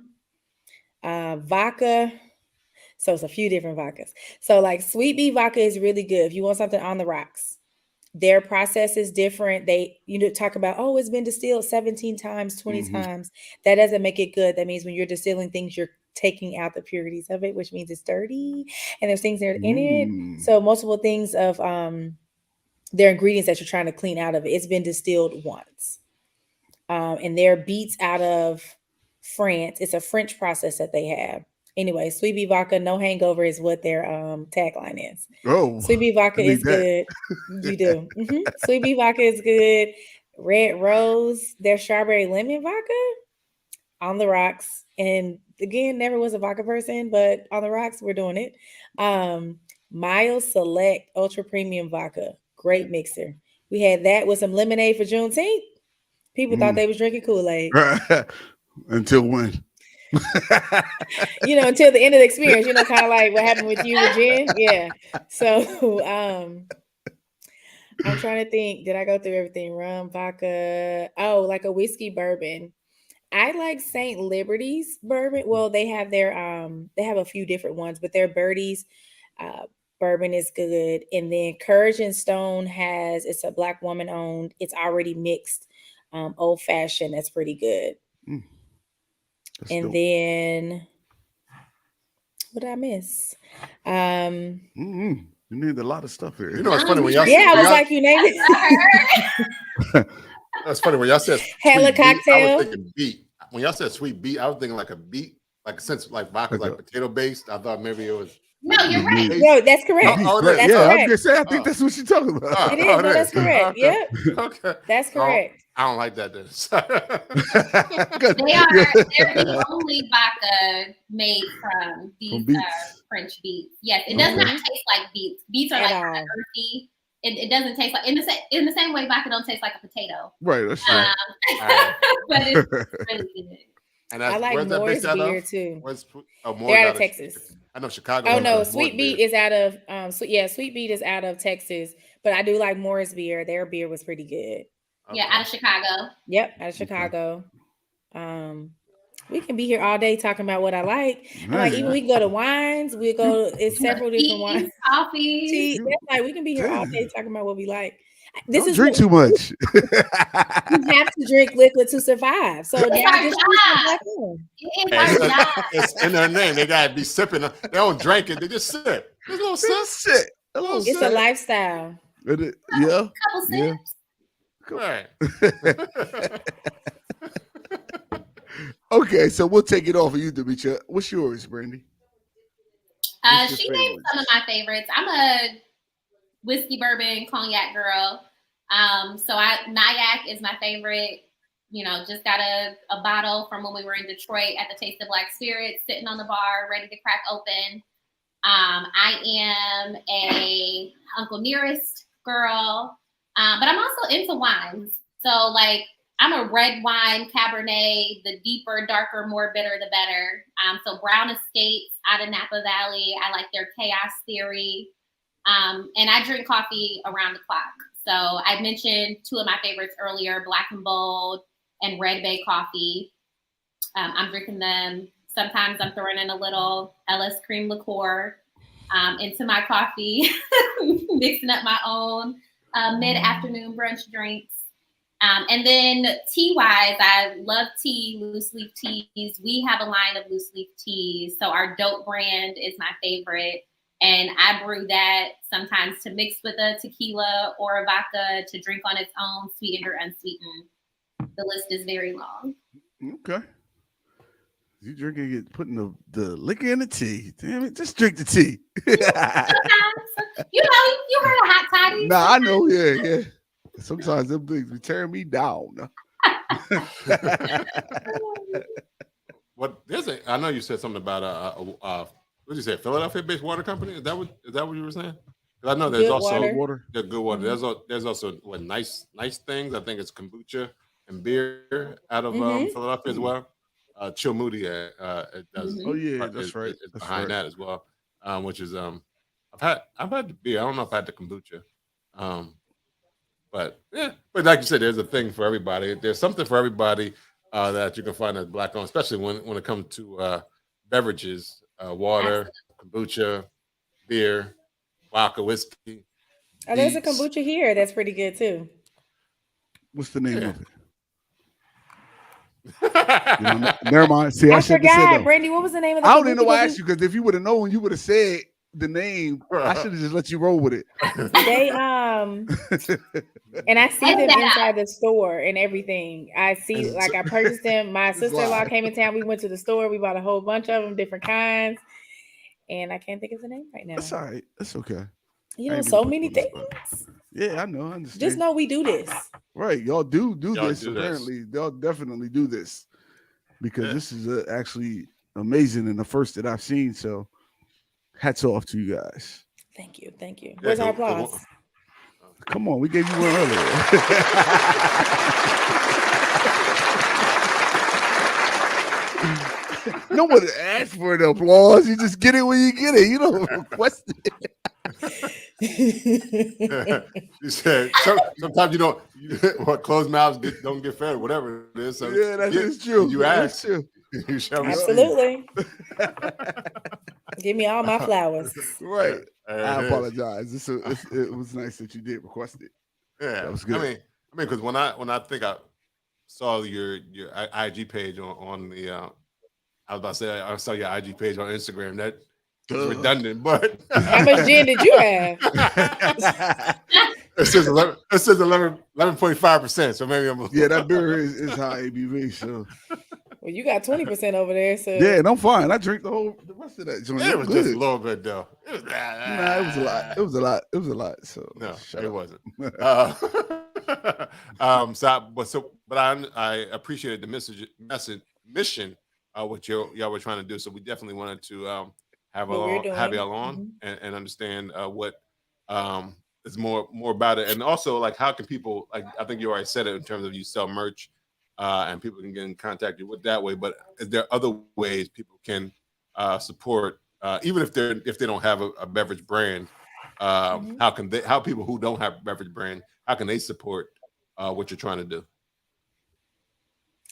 Speaker 6: vodka. So it's a few different vodkas. So like Sweet Bee vodka is really good if you want something on the rocks. Their process is different. They, talk about, oh, it's been distilled 17 times, 20 times. That doesn't make it good. That means when you're distilling things, you're taking out the purities of it, which means it's dirty and there's things that are in it. So multiple things of their ingredients that you're trying to clean out of it. It's been distilled once. And they're beets out of France. It's a French process that they have. Anyway, Sweet Bee vodka, no hangover is what their tagline is.
Speaker 4: Oh,
Speaker 6: Sweet Bee vodka is good. You do. Sweet Bee vodka is good. Red Rose, their strawberry lemon vodka on the rocks. And again, never was a vodka person, but on the rocks, we're doing it. Miles Select Ultra Premium Vodka, great mixer. We had that with some lemonade for Juneteenth. People thought they was drinking Kool-Aid.
Speaker 4: Until when?
Speaker 6: Until the end of the experience, kind of like what happened with you with Jen. Yeah. So I'm trying to think, did I go through everything? Rum, vodka, like a whiskey bourbon. I like St. Liberty's bourbon. Well, they have they have a few different ones, but their Birdie's bourbon is good. And then Courage and Stone it's a Black woman owned, it's already mixed, old fashioned. That's pretty good. And dope. Then what did I miss?
Speaker 4: You named a lot of stuff here.
Speaker 1: It's funny when y'all.
Speaker 6: I was like, you named it.
Speaker 1: That's funny when y'all said
Speaker 6: hella cocktail.
Speaker 1: I was thinking beet. When y'all said sweet beet, I was thinking like a beet, like since like vodka's like potato based. I thought maybe it was.
Speaker 5: No, you're right.
Speaker 6: No, that's correct.
Speaker 4: That's correct. I was gonna say, I think that's what she's talking about.
Speaker 6: It is. No, that's correct.
Speaker 1: Okay.
Speaker 6: Yeah.
Speaker 1: Okay.
Speaker 6: That's correct.
Speaker 1: I don't like that then.
Speaker 5: They're the only vodka made from these French beets. Yes, it does not taste like beets. Beets are like earthy. It doesn't taste like in the same way vodka don't taste like a potato.
Speaker 4: Right. That's true.
Speaker 5: But it's really good.
Speaker 1: And
Speaker 6: I like Moore's beer too.
Speaker 1: They're
Speaker 6: out of Texas.
Speaker 1: I know Chicago.
Speaker 6: Oh no, Sweet Beet is out of Sweet Beet is out of Texas. But I do like Moore's beer. Their beer was pretty good.
Speaker 5: Yeah, out of Chicago.
Speaker 6: Yep, out of Chicago. We can be here all day talking about what I like. And like even we can go to wines. We go. It's several different wines.
Speaker 5: Coffee.
Speaker 6: Tea. That's like we can be here all day talking about what we like. This
Speaker 4: Don't
Speaker 6: is
Speaker 4: drink too much.
Speaker 6: You have to drink liquid to survive. So
Speaker 5: It's
Speaker 6: now
Speaker 5: our
Speaker 6: just
Speaker 5: job. It's our job.
Speaker 1: It's in their name. They gotta be sipping. They don't drink it. They just sip. A little sip. A little
Speaker 6: it's
Speaker 1: sip.
Speaker 6: a lifestyle.
Speaker 4: Yeah.
Speaker 5: Couple sips.
Speaker 1: Right.
Speaker 4: Okay, so we'll take it off of you, Demetria. What's yours, Brandy? What's
Speaker 5: She
Speaker 4: your
Speaker 5: named some of my favorites. I'm a whiskey, bourbon, cognac girl. So Nyack is my favorite. You know, just got a bottle from when we were in Detroit at the Taste of Black Spirits, sitting on the bar, ready to crack open. I am a Uncle Nearest girl, but I'm also into wines. So like I'm a red wine Cabernet, the deeper, darker, more bitter, the better. So Brown Estates out of Napa Valley. I like their Chaos Theory. And I drink coffee around the clock. So I mentioned two of my favorites earlier, Black and Bold and Red Bay Coffee. I'm drinking them. Sometimes I'm throwing in a little LS cream liqueur into my coffee, mixing up my own mid-afternoon brunch drinks. And then tea-wise, I love tea, loose leaf teas. We have a line of loose leaf teas. So our Dope brand is my favorite. And I brew that sometimes to mix with a tequila or a vodka to drink on its own, sweetened or unsweetened. The list is very long.
Speaker 4: Okay. You drinking it, putting the liquor in the tea. Damn it, just drink the tea.
Speaker 5: Sometimes, you heard of hot toddies.
Speaker 4: Nah, I know, yeah. Sometimes them things be tearing me down.
Speaker 1: I know you said something about what did you say? Philadelphia-based water company? Is that what you were saying? Because I know there's
Speaker 6: Good
Speaker 1: also
Speaker 6: water.
Speaker 1: the good water.
Speaker 6: Mm-hmm.
Speaker 1: There's also what nice things. I think it's kombucha and beer out of Philadelphia as well. Chill Moody does.
Speaker 4: Oh yeah, that's right.
Speaker 1: It's behind that as well, which is I've had the beer. I don't know if I had the kombucha, but like you said, there's a thing for everybody. There's something for everybody that you can find at Black owned, especially when it comes to beverages, water, kombucha, beer, vodka, whiskey.
Speaker 6: Oh, there's a kombucha here that's pretty good too.
Speaker 4: What's the name of it? Never mind. See, I should have said that.
Speaker 6: Brandy, what was the name of the
Speaker 4: I don't even
Speaker 6: kombucha?
Speaker 4: know why I asked you, because if you would have known, you would have said the name. I should have just let you roll with it.
Speaker 6: They and I see them inside the store and everything. I see, like, I purchased them. My sister-in-law came in town. We went to the store. We bought a whole bunch of them, different kinds, and I can't think of the name right now.
Speaker 4: That's all right. That's okay.
Speaker 6: You know, so many things.
Speaker 4: Yeah, I know. I understand.
Speaker 6: Just know we do this.
Speaker 4: Right. Y'all do
Speaker 1: Y'all
Speaker 4: this.
Speaker 1: do
Speaker 4: Apparently, they'll definitely do this, because this is actually amazing and the first that I've seen. So hats off to you guys.
Speaker 6: Thank you. Where's our applause?
Speaker 4: Come on, we gave you one earlier. No one asked for the applause. You just get it when you get it. You don't request it.
Speaker 1: You said sometimes you don't. Closed mouths don't get fed, whatever it is. So
Speaker 4: yeah, that is true.
Speaker 1: You asked. You shall receive.
Speaker 6: Absolutely. Give me all my flowers.
Speaker 4: Right. I apologize. It was nice that you did request it.
Speaker 1: Yeah,
Speaker 4: that was good.
Speaker 1: I mean, because when I think I saw your IG page on the, I was about to say I saw your IG page on Instagram. That is redundant, but
Speaker 6: how much gin did you have?
Speaker 1: It says 11.5%. So maybe I'm
Speaker 4: that beer is high ABV. So.
Speaker 6: Well, you got 20% over there, so
Speaker 4: yeah, and I'm fine. I drink the rest of that joint.
Speaker 1: It was just a little bit though.
Speaker 4: It was a lot. It was a lot. So
Speaker 1: no, it wasn't. But I appreciated the mission what y'all were trying to do. So we definitely wanted to have y'all on and understand what is more about it, and also like how can people, like I think you already said it in terms of you sell merch. And people can get in contact with that way. But is there other ways people can support, even if they don't have a beverage brand? How people who don't have a beverage brand, how can they support what you're trying to do?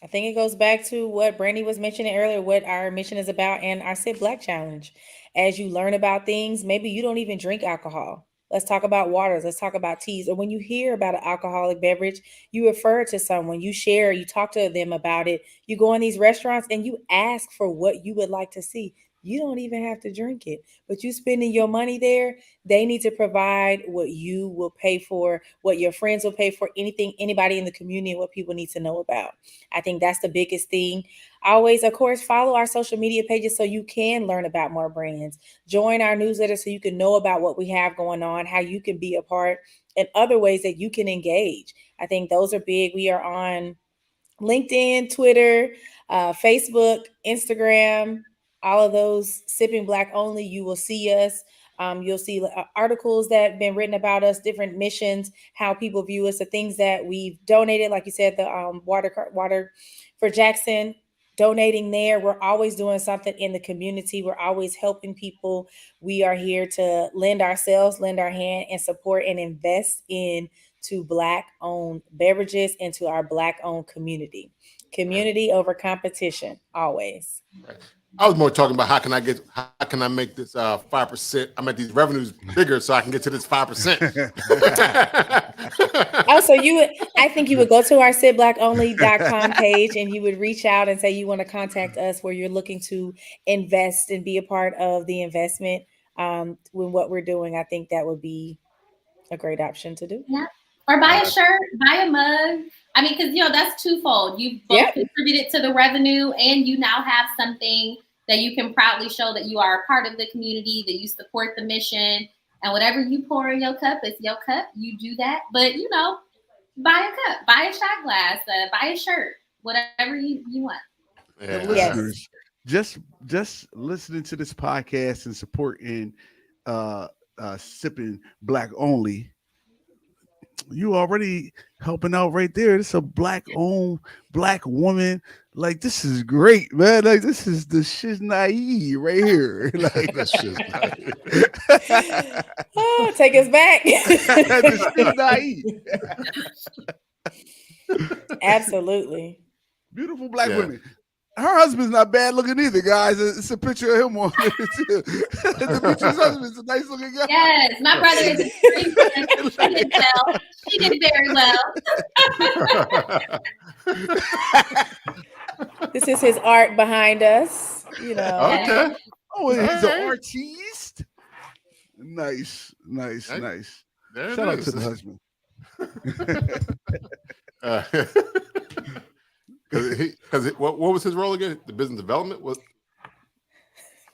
Speaker 6: I think it goes back to what Brandy was mentioning earlier, what our mission is about, and our Sit Black Challenge. As you learn about things, maybe you don't even drink alcohol. Let's talk about waters. Let's talk about teas. Or when you hear about an alcoholic beverage, you refer it to someone, you share, you talk to them about it. You go in these restaurants and you ask for what you would like to see. You don't even have to drink it, but you spending your money there. They need to provide what you will pay for, what your friends will pay for, anything, anybody in the community, what people need to know about. I think that's the biggest thing. Always, of course, follow our social media pages so you can learn about more brands. Join our newsletter so you can know about what we have going on, how you can be a part, and other ways that you can engage. I think those are big. We are on LinkedIn, Twitter, Facebook, Instagram, all of those. Sipping Black Only, you will see us. You'll see articles that have been written about us, different missions, how people view us, the things that we've donated, like you said, the water for Jackson, donating there. We're always doing something in the community. We're always helping people. We are here to lend ourselves, lend our hand, and support and invest in to Black-owned beverages and to our Black-owned community. Community over competition, always.
Speaker 1: Right. I was more talking about how can I make this 5%? I make these revenues bigger so I can get to this 5%.
Speaker 6: Oh, so I think you would go to our sitblackonly.com page and you would reach out and say you want to contact us where you're looking to invest and be a part of the investment with what we're doing. I think that would be a great option to do.
Speaker 5: Yeah. Or buy a shirt, buy a mug. I mean, because that's twofold. You both contributed to the revenue, and you now have something that you can proudly show that you are a part of the community, that you support the mission, and whatever you pour in your cup is your cup. You do that, but buy a cup, buy a shot glass, buy a shirt, whatever you want.
Speaker 4: Yeah. Listeners, just listening to this podcast and supporting Sipping Black Only, you already helping out right there. It's a Black-owned Black woman. Like, this is great, man. Like, this is the shiznai right here. Like,
Speaker 1: the shiznai.
Speaker 6: Oh, take us back. Absolutely.
Speaker 4: Beautiful Black women. Her husband's not bad looking either, guys. It's a picture of him on it too. Demetrius' husband's a nice looking guy.
Speaker 5: Yes, my brother is a great person. She did very well.
Speaker 6: This is his art behind us.
Speaker 1: Okay.
Speaker 4: Oh, he's an artiste. Nice. Shout out to the husband.
Speaker 1: Because what was his role again? The business development was.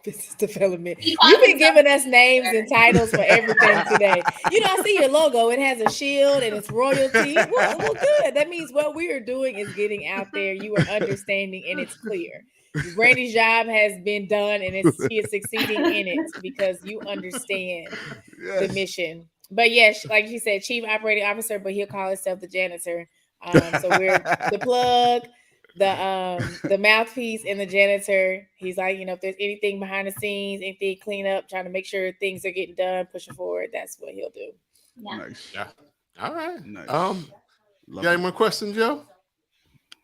Speaker 6: Business development. You've been giving us names and titles for everything today. I see your logo. It has a shield and it's royalty. Well, good. That means what we are doing is getting out there. You are understanding and it's clear. Brandy's job has been done and he is succeeding in it because you understand the mission. But yes, like she said, chief operating officer, but he'll call himself the janitor. So we're the plug, the mouthpiece, and the janitor. He's like, if there's anything behind the scenes, anything clean up, trying to make sure things are getting done, pushing forward, that's what he'll do.
Speaker 5: Yeah.
Speaker 4: Nice.
Speaker 1: Yeah. All right.
Speaker 4: Nice.
Speaker 1: You got any more questions, Joe?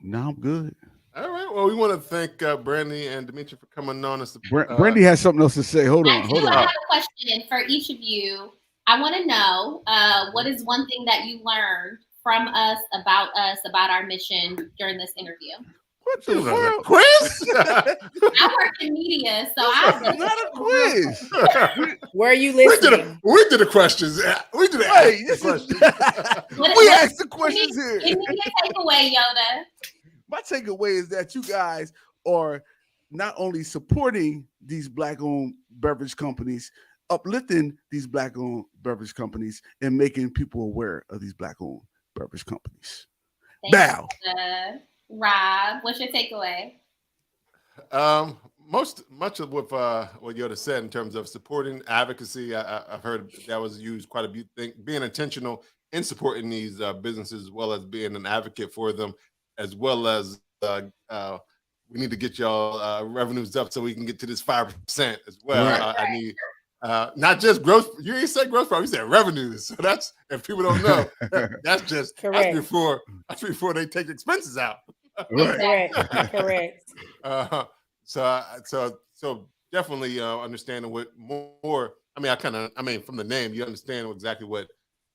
Speaker 4: No, I'm good.
Speaker 1: All right. Well, we want to thank Brandy and Dimitri for coming on.
Speaker 4: Brandy has something else to say. Hold on.
Speaker 5: I have a question for each of you. I want to know what is one thing that you learned from us, about our mission during this interview.
Speaker 4: What the fuck?
Speaker 1: Quiz?
Speaker 5: I work in media, so
Speaker 4: not a quiz.
Speaker 6: Where are you listening?
Speaker 1: We did the questions. We did questions.
Speaker 4: We asked the questions here.
Speaker 5: Give me a takeaway, Yoda.
Speaker 4: My takeaway is that you guys are not only supporting these Black-owned beverage companies, uplifting these Black-owned beverage companies, and making people aware of these Black-owned beverage companies. Bow.
Speaker 5: Rob, what's your takeaway?
Speaker 1: Much of what Yoda said in terms of supporting advocacy, I've heard that was used quite a bit. Being intentional in supporting these businesses, as well as being an advocate for them, as well as we need to get y'all revenues up so we can get to this 5% as well. Right. Not just gross. You ain't said gross profit. You said revenues. So that's, if people don't know, that's just
Speaker 6: Correct.
Speaker 1: That's before they take expenses out.
Speaker 4: Right.
Speaker 6: Correct.
Speaker 1: So definitely understanding what more. I mean, from the name, you understand exactly what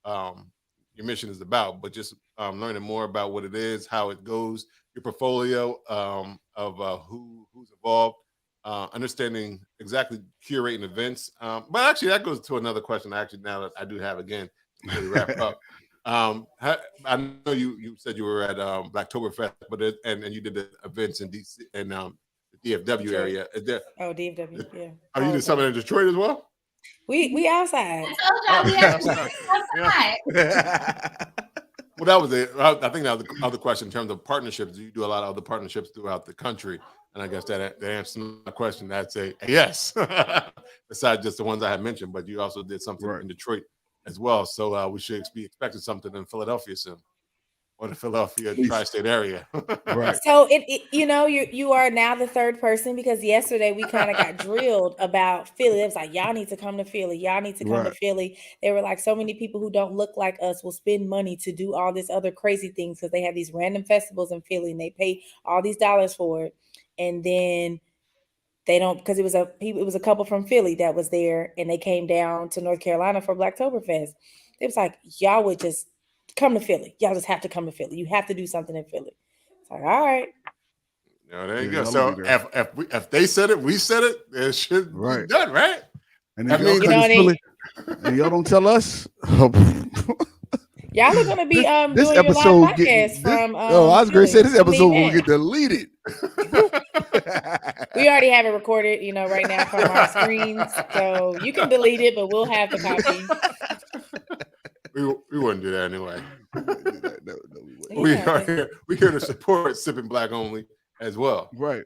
Speaker 1: your mission is about, but just learning more about what it is, how it goes, your portfolio of who's involved, understanding exactly curating events. But actually, that goes to another question. Actually, now that I do have again before we wrap up. I know you said you were at Blacktoberfest, but and you did the events in DC and the DFW
Speaker 6: Detroit.
Speaker 1: area. Is there,
Speaker 6: DFW, yeah.
Speaker 1: you did something in Detroit as well?
Speaker 6: We outside.
Speaker 5: I told y'all we outside.
Speaker 1: Well, that was it. I think that was the other question in terms of partnerships. You do a lot of other partnerships throughout the country, and I guess that answers my question. That's a yes. Besides just the ones I had mentioned, but you also did something in Detroit as well. So we should be expecting something in Philadelphia soon, or the Philadelphia tri-state area.
Speaker 4: Right.
Speaker 6: So you are now the third person, because yesterday we kind of got drilled about Philly. It was like, y'all need to come to Philly. Y'all need to come to Philly. They were like, so many people who don't look like us will spend money to do all this other crazy things because they have these random festivals in Philly and they pay all these dollars for it, and then they don't, because it was a couple from Philly that was there, and they came down to North Carolina for Blacktoberfest. It was like, y'all would just come to Philly. Y'all just have to come to Philly. You have to do something in Philly. It's like, all right.
Speaker 1: There you go. So if they said it, we said it. It should be done, right?
Speaker 4: And then Philly, and y'all don't tell us.
Speaker 6: Y'all are gonna be
Speaker 4: this
Speaker 6: doing
Speaker 4: episode
Speaker 6: your live podcast from.
Speaker 4: I was going to say this episode will get deleted.
Speaker 6: We already have it recorded, right now from our screens, so you can delete it, but we'll have the copy.
Speaker 1: We wouldn't do that anyway.
Speaker 4: No,
Speaker 1: we here to support Sipping Black Only as well.
Speaker 4: Right.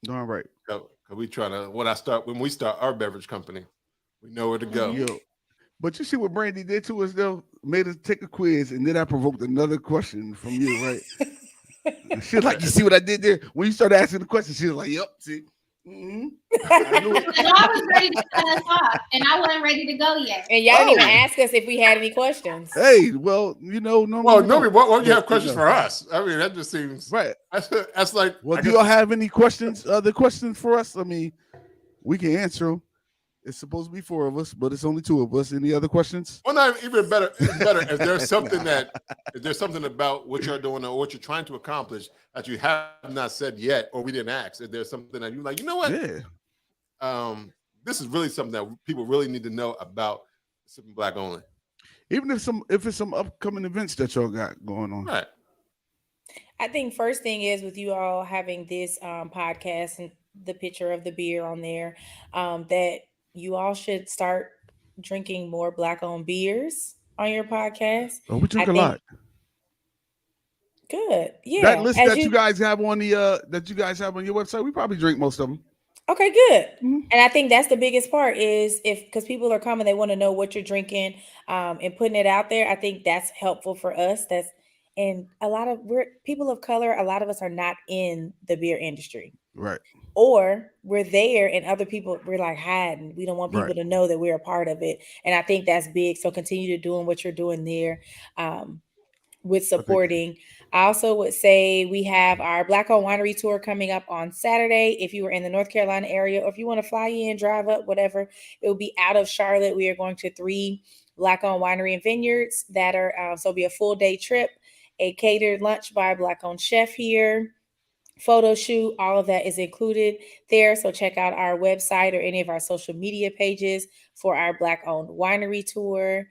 Speaker 4: All right.
Speaker 1: So we trying to when we start our beverage company, we know where to go.
Speaker 4: Yo. But you see what Brandy did to us, though? Made us take a quiz, and then I provoked another question from you, right? She was like, you see what I did there? When you started asking the question, she was like, yep, see. Mm-hmm.
Speaker 5: I was ready to cut us off, and I wasn't ready to go yet.
Speaker 6: And y'all didn't even ask us if we had any questions.
Speaker 4: Hey, well, normally.
Speaker 1: Well, nobody, why do you have questions for us? I mean, that just seems
Speaker 4: right.
Speaker 1: That's like.
Speaker 4: Well, do y'all have any questions? Other questions for us? I mean, we can answer them. It's supposed to be 4 of us, but it's only 2 of us. Any other questions?
Speaker 1: Well, not even better. It's better. Is there something about what you're doing or what you're trying to accomplish that you have not said yet, or we didn't ask? Is there something that you're like, you know what?
Speaker 4: Yeah.
Speaker 1: This is really something that people really need to know about Sipping Black Only.
Speaker 4: Even if it's some upcoming events that y'all got going on.
Speaker 1: Right.
Speaker 6: I think first thing is with you all having this podcast and the picture of the beer on there, that you all should start drinking more Black-owned beers on your podcast.
Speaker 4: Oh, we drink a lot.
Speaker 6: Good. Yeah.
Speaker 4: That list that you guys have on your website, we probably drink most of them.
Speaker 6: Okay, good. Mm-hmm. And I think that's the biggest part is because people are coming, they want to know what you're drinking, and putting it out there. I think that's helpful for us. And we're people of color. A lot of us are not in the beer industry.
Speaker 4: Right.
Speaker 6: Or we're there and other people, we're like hiding. We don't want people to know that we're a part of it. And I think that's big. So continue to doing what you're doing there with supporting. I also would say we have our Black-owned winery tour coming up on Saturday. If you were in the North Carolina area, or if you want to fly in, drive up, whatever, it will be out of Charlotte. We are going to 3 Black-owned winery and vineyards that are, so it'll be a full day trip, a catered lunch by a Black-owned chef here, photo shoot, all of that is included there. So check out our website or any of our social media pages for our Black-owned winery tour.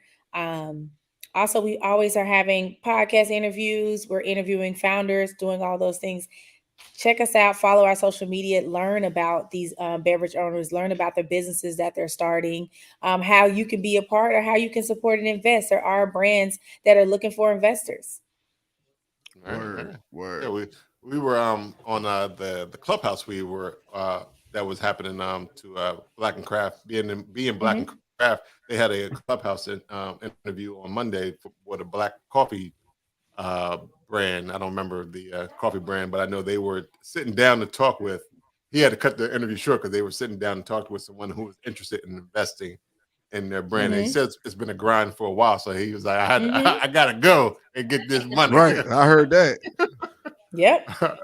Speaker 6: Also, we always are having podcast interviews. We're interviewing founders, doing all those things. Check us out, follow our social media, learn about these beverage owners, learn about the businesses that they're starting, how you can be a part or how you can support and invest. There are brands that are looking for investors.
Speaker 4: Word.
Speaker 1: Yeah, we were on the clubhouse. We were that was happening to Black and Craft being Black and Craft. They had a clubhouse interview on Monday for the Black coffee brand. I don't remember the coffee brand, but I know they were sitting down to talk with he had to cut the interview short because they were sitting down and talking with someone who was interested in investing in their brand. And he says it's been a grind for a while, so he was like, I gotta go and get this money.
Speaker 4: Right, I heard that.
Speaker 6: Yep.
Speaker 4: I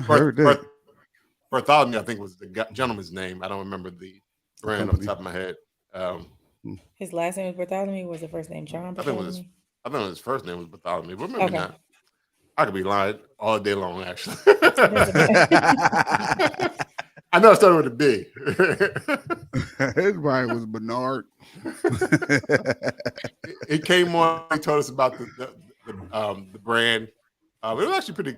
Speaker 4: heard that.
Speaker 1: Bartholomew, I think, was the gentleman's name. I don't remember the brand off the top of my head.
Speaker 6: His last name was Bartholomew. Was the first name John Bartholomew?
Speaker 1: I think his first name was Bartholomew, but maybe not. I could be lying all day long, actually. I know it started with a B.
Speaker 4: His brand was Bernard.
Speaker 1: He came on. He told us about the brand. It was actually pretty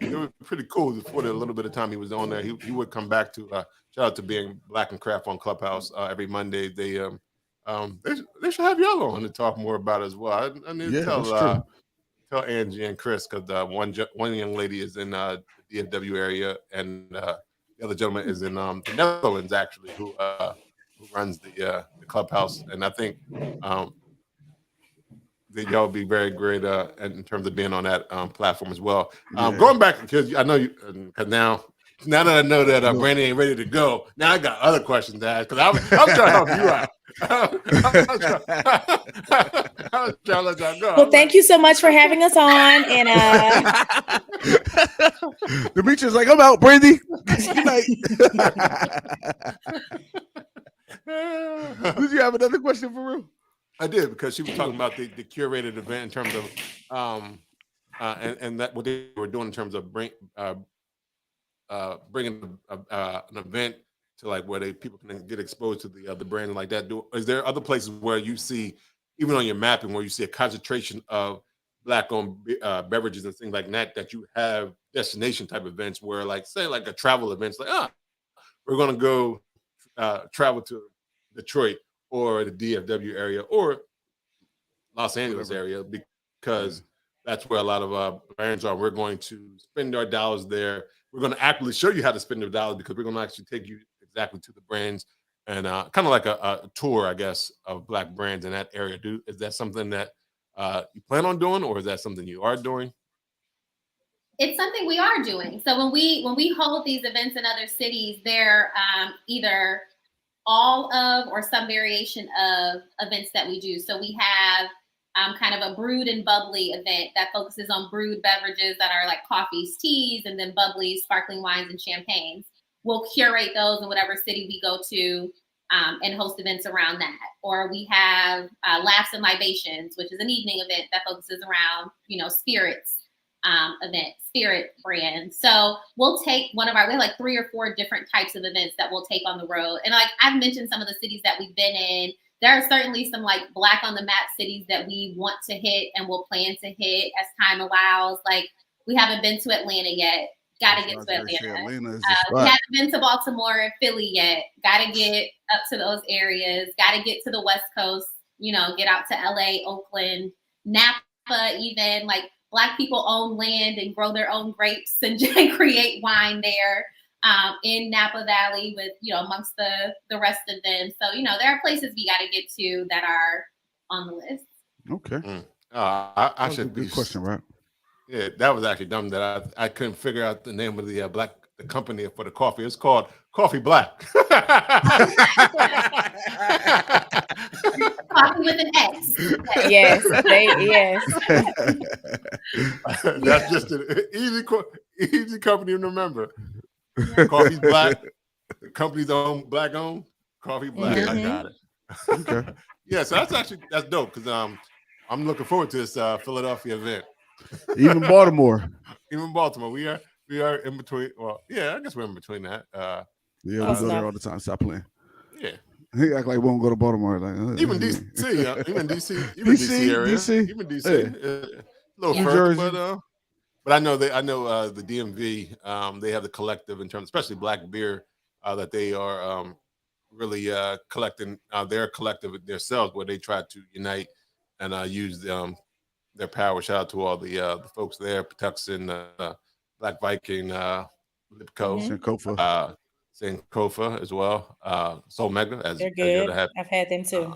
Speaker 1: cool. For the little bit of time he was on there, he would come back to shout out to being Black and Craft on Clubhouse every Monday. They should have y'all on to talk more about it as well. I need to tell Angie and Chris, because one young lady is in the DFW area, and the other gentleman is in the Netherlands, actually, who runs the Clubhouse. And I think that y'all be very great in terms of being on that platform as well. Going back, because I know you, because now that I know that Brandy ain't ready to go, now I got other questions to ask, because I'm trying to help you out. I was trying to let y'all go.
Speaker 6: Well, thank you so much for having us on. And
Speaker 4: Demetrius like, I'm out, Brandy. Good night. Did you have another question for real?
Speaker 1: I did, because she was talking about the curated event in terms of and that what they were doing in terms of bringing an event to like where people can get exposed to the brand and like that. Is there other places where you see, even on your mapping, where you see a concentration of Black-owned beverages and things like that you have destination type events where, like, say, like a travel event, like, we're going to go travel to Detroit or the DFW area or Los Angeles area, because that's where a lot of brands are. We're going to spend our dollars there. We're going to actively show you how to spend your dollars, because we're going to actually take you exactly to the brands, and kind of like a tour, I guess, of Black brands in that area. Is that something that you plan on doing, or is that something you are doing?
Speaker 5: It's something we are doing. So when we hold these events in other cities, they're either all of or some variation of events that we do. So we have kind of a brewed and bubbly event that focuses on brewed beverages that are like coffees, teas, and then bubbly, sparkling wines and champagnes. We'll curate those in whatever city we go to and host events around that. Or we have Laughs and Libations, which is an evening event that focuses around, spirits spirit brand. So we'll take we have like 3 or 4 different types of events that we'll take on the road. And like I've mentioned some of the cities that we've been in, there are certainly some like Black on the map cities that we want to hit and will plan to hit as time allows. Like we haven't been to Atlanta yet. Got to get to Atlanta. We haven't been to Baltimore and Philly yet. Got to get up to those areas. Got to get to the West Coast, get out to LA, Oakland, Napa, even like Black people own land and grow their own grapes and create wine there in Napa Valley with, amongst the rest of them. So, there are places we got to get to that are on the list.
Speaker 4: Okay.
Speaker 1: I should
Speaker 4: be. Good question, right?
Speaker 1: Yeah, that was actually dumb that I couldn't figure out the name of the the company for the coffee. It's called Coffee Black.
Speaker 5: Coffee with an X.
Speaker 6: Yes, yes.
Speaker 1: That's just an easy company to remember. Coffee's Black. The company's own Black owned. Coffee Black. Mm-hmm. I got it.
Speaker 4: Okay.
Speaker 1: Yeah, so that's dope, because I'm looking forward to this Philadelphia event.
Speaker 4: Even Baltimore.
Speaker 1: Even Baltimore. We are in between. Well, yeah, I guess we're in between that.
Speaker 4: We go there all the time. Stop playing.
Speaker 1: Yeah.
Speaker 4: He act like we won't go to Baltimore. Like
Speaker 1: even DC, even DC area, even DC, a little further, but I know the DMV. They have the collective in terms, especially Black beer, that they are really collecting their collective themselves, where they try to unite and use their power. Shout out to all the folks there, Patuxent, Black Viking, Lipco, Sankofa as well. Soul Mega, as
Speaker 6: they're good. I've had them too.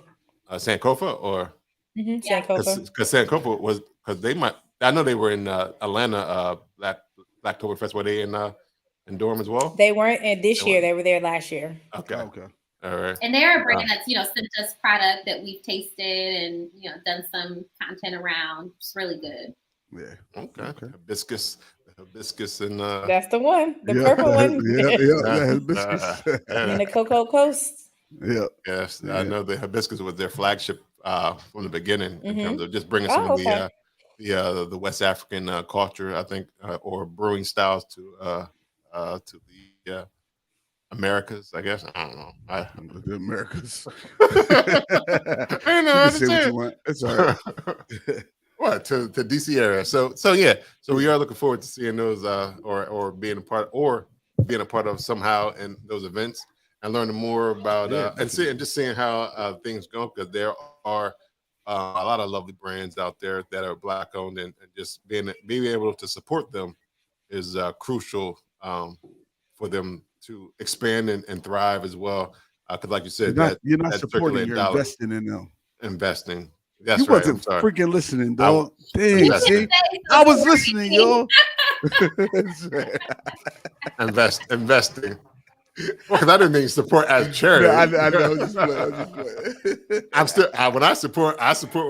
Speaker 1: Sankofa or
Speaker 6: Sankofa,
Speaker 1: because Sankofa was I know they were in Atlanta, Blacktoberfest. Were they in in Durham as well?
Speaker 6: They weren't in this
Speaker 1: They
Speaker 6: year.
Speaker 1: weren't.
Speaker 6: They were there last year.
Speaker 1: Okay.
Speaker 4: Okay.
Speaker 1: All right.
Speaker 5: And they're a brand that's, sent us product that we've tasted and, done some content around. It's really good.
Speaker 4: Yeah.
Speaker 1: Okay. Hibiscus and
Speaker 6: That's the one. The purple one.
Speaker 4: Yeah, hibiscus.
Speaker 6: And the Cocoa Coast.
Speaker 4: Yeah.
Speaker 1: Yes,
Speaker 4: Yeah.
Speaker 1: I know the hibiscus was their flagship from the beginning in terms of just bringing
Speaker 6: Oh,
Speaker 1: some of
Speaker 6: okay.
Speaker 1: the West African culture, I think, or brewing styles to the Americas, I guess. I don't know.
Speaker 4: The Americas.
Speaker 1: I know.
Speaker 4: You can say what you want. It's all right.
Speaker 1: What to DC area? So yeah. So we are looking forward to seeing those or being a part of somehow in those events and learning more about and seeing how things go, because there are a lot of lovely brands out there that are Black owned, and just being able to support them is crucial for them to expand and thrive as well. Because like you said,
Speaker 4: you're not
Speaker 1: that
Speaker 4: supporting,
Speaker 1: circulating
Speaker 4: you're
Speaker 1: dollar.
Speaker 4: investing in them.
Speaker 1: Investing. That's
Speaker 4: You
Speaker 1: right.
Speaker 4: wasn't freaking listening, dog. Dang,
Speaker 1: investing.
Speaker 4: see? I was listening, yo.
Speaker 1: Investing. Because I didn't mean support as charity.
Speaker 4: No, I know. Just play.
Speaker 1: I'm still when I support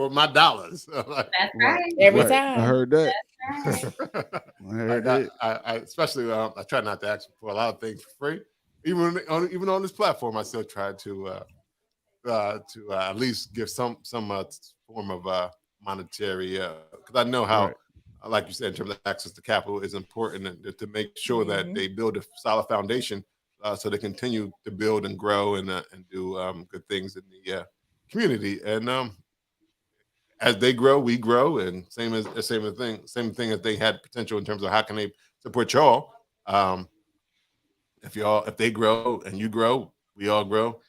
Speaker 1: with my dollars.
Speaker 5: That's right.
Speaker 6: Every time.
Speaker 4: I heard that.
Speaker 5: Right.
Speaker 4: I heard that.
Speaker 1: I especially I try not to ask for a lot of things for free. Even on this platform, I still try to at least give some form of monetary, because I know how, like you said, in terms of access to capital is important, and to make sure that they build a solid foundation so they continue to build and grow and do good things in the community. And as they grow, we grow, and same thing as they had potential in terms of how can they support y'all. If they grow and you grow, we all grow.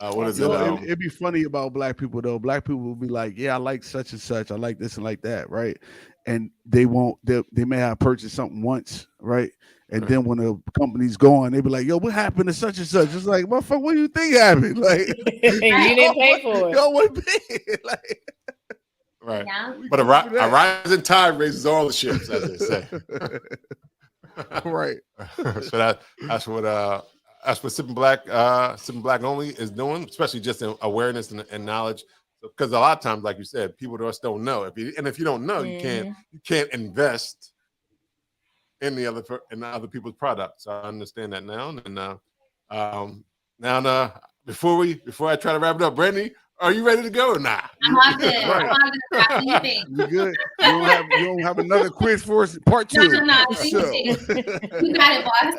Speaker 4: It'd be funny about Black people though. Black people will be like, yeah, I like such and such, I like this and like that, right? And they won't. They may have purchased something once, right? And then when the company's going, they be like, yo, what happened to such and such? It's like, motherfucker, what do you think happened? Like,
Speaker 6: you didn't pay for it.
Speaker 4: Yo, what paid? Like,
Speaker 1: right.
Speaker 5: Yeah.
Speaker 1: But a rising tide raises all the ships, as they say.
Speaker 4: Right.
Speaker 1: So that's what Sipping Black only is doing, especially just in awareness and knowledge. Because a lot of times, like you said, people just don't know. If you don't know, you can't invest in the other people's products. So I understand that now. And now before I try to wrap it up, Brandy, are you ready to go or not?
Speaker 5: I'm all good.
Speaker 4: Right.
Speaker 5: I'm all good. What do you think?
Speaker 4: You good? You don't have another quiz for us, part 2.
Speaker 5: No.
Speaker 4: So.
Speaker 5: You got it, boss.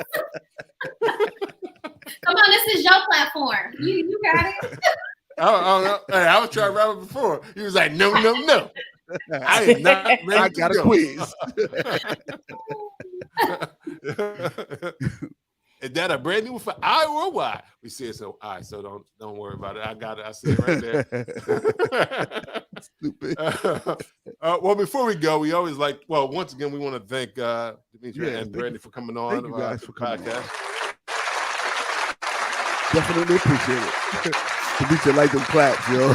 Speaker 5: Come on, this is your platform. You got it.
Speaker 1: Oh, hey, I was trying to wrap it before. He was like, no. I am not ready
Speaker 4: I
Speaker 1: to
Speaker 4: got
Speaker 1: go.
Speaker 4: a quiz.
Speaker 1: Is that a brand new for I or Y? We see it so I, so don't worry about it. I got it. I see it right there.
Speaker 4: Stupid.
Speaker 1: Well, before we go, we always once again, we want to thank Demetria and Brandy for coming on.
Speaker 4: Thank you guys for coming
Speaker 1: podcast.
Speaker 4: Definitely appreciate it. Demetria like them claps, yo.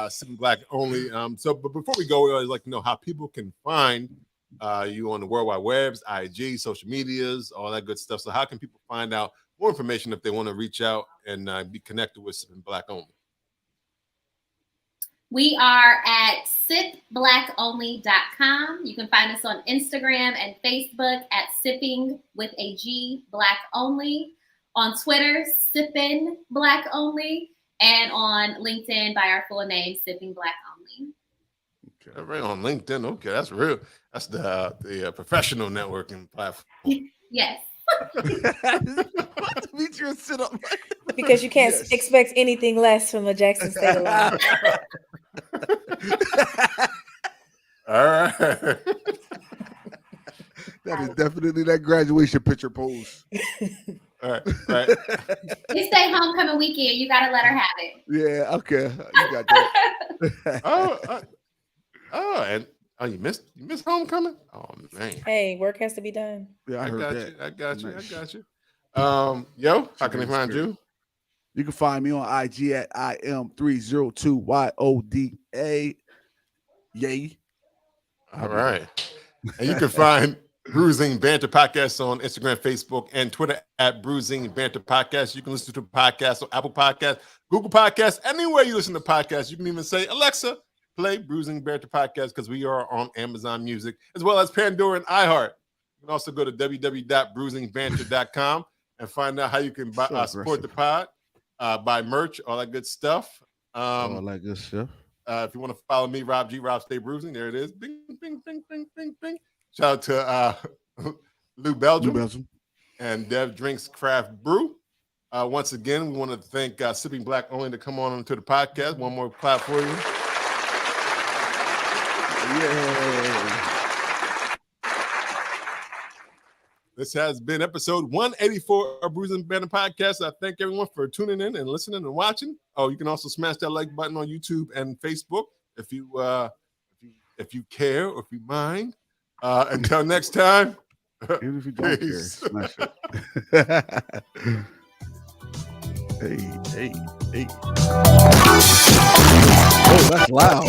Speaker 1: Sipping Black only. But before we go, we always like to know how people can find you on the World Wide Webs, IG, social medias, all that good stuff. So how can people find out more information if they want to reach out and be connected with Sipping Black only?
Speaker 5: We are at sipblackonly.com. You can find us on Instagram and Facebook at Sipping with a G Black Only. On Twitter, Sipping Black Only. And on LinkedIn by our full name, Sipping Black Only.
Speaker 1: Okay, right on LinkedIn. Okay, that's real. That's the professional networking platform.
Speaker 5: Yes.
Speaker 4: Demetria sit up.
Speaker 6: Because you can't expect anything less from a Jackson State alum.
Speaker 4: All right. That is definitely that graduation picture pose.
Speaker 1: All right.
Speaker 5: It's their homecoming weekend. You got to let her have it.
Speaker 4: Yeah, okay. You got that.
Speaker 1: You missed homecoming? Oh man.
Speaker 6: Hey, work has to be done.
Speaker 4: Yeah,
Speaker 1: I got
Speaker 4: Nice.
Speaker 1: you. Yo, how can they find you?
Speaker 4: You can find me on IG at IM302YODA. Yay.
Speaker 1: All right. And you can find Bruising Banter Podcast on Instagram, Facebook, and Twitter at Bruising Banter Podcast. You can listen to the podcast on Apple Podcasts, Google Podcasts, anywhere you listen to podcasts. You can even say, Alexa, play Bruising Banter Podcast, because we are on Amazon Music, as well as Pandora and iHeart. You can also go to www.bruisingbanter.com and find out how you can support the pod, buy merch, all that good stuff.
Speaker 4: All that good stuff.
Speaker 1: If you want to follow me, Rob G, Rob Stay Bruising, there it is. Bing, bing, bing, bing, bing, bing. Shout out to Lou Belgium and Dev Drinks Craft Brew. Once again, we want to thank Sipping Black Only to come on to the podcast. One more clap for you.
Speaker 4: Yeah.
Speaker 1: This has been episode 184 of Bruising Banter Podcast. I thank everyone for tuning in and listening and watching. Oh, you can also smash that like button on YouTube and Facebook if you care or if you mind. Until next time.
Speaker 4: Even if you don't care, smash it. Hey. Oh, that's loud.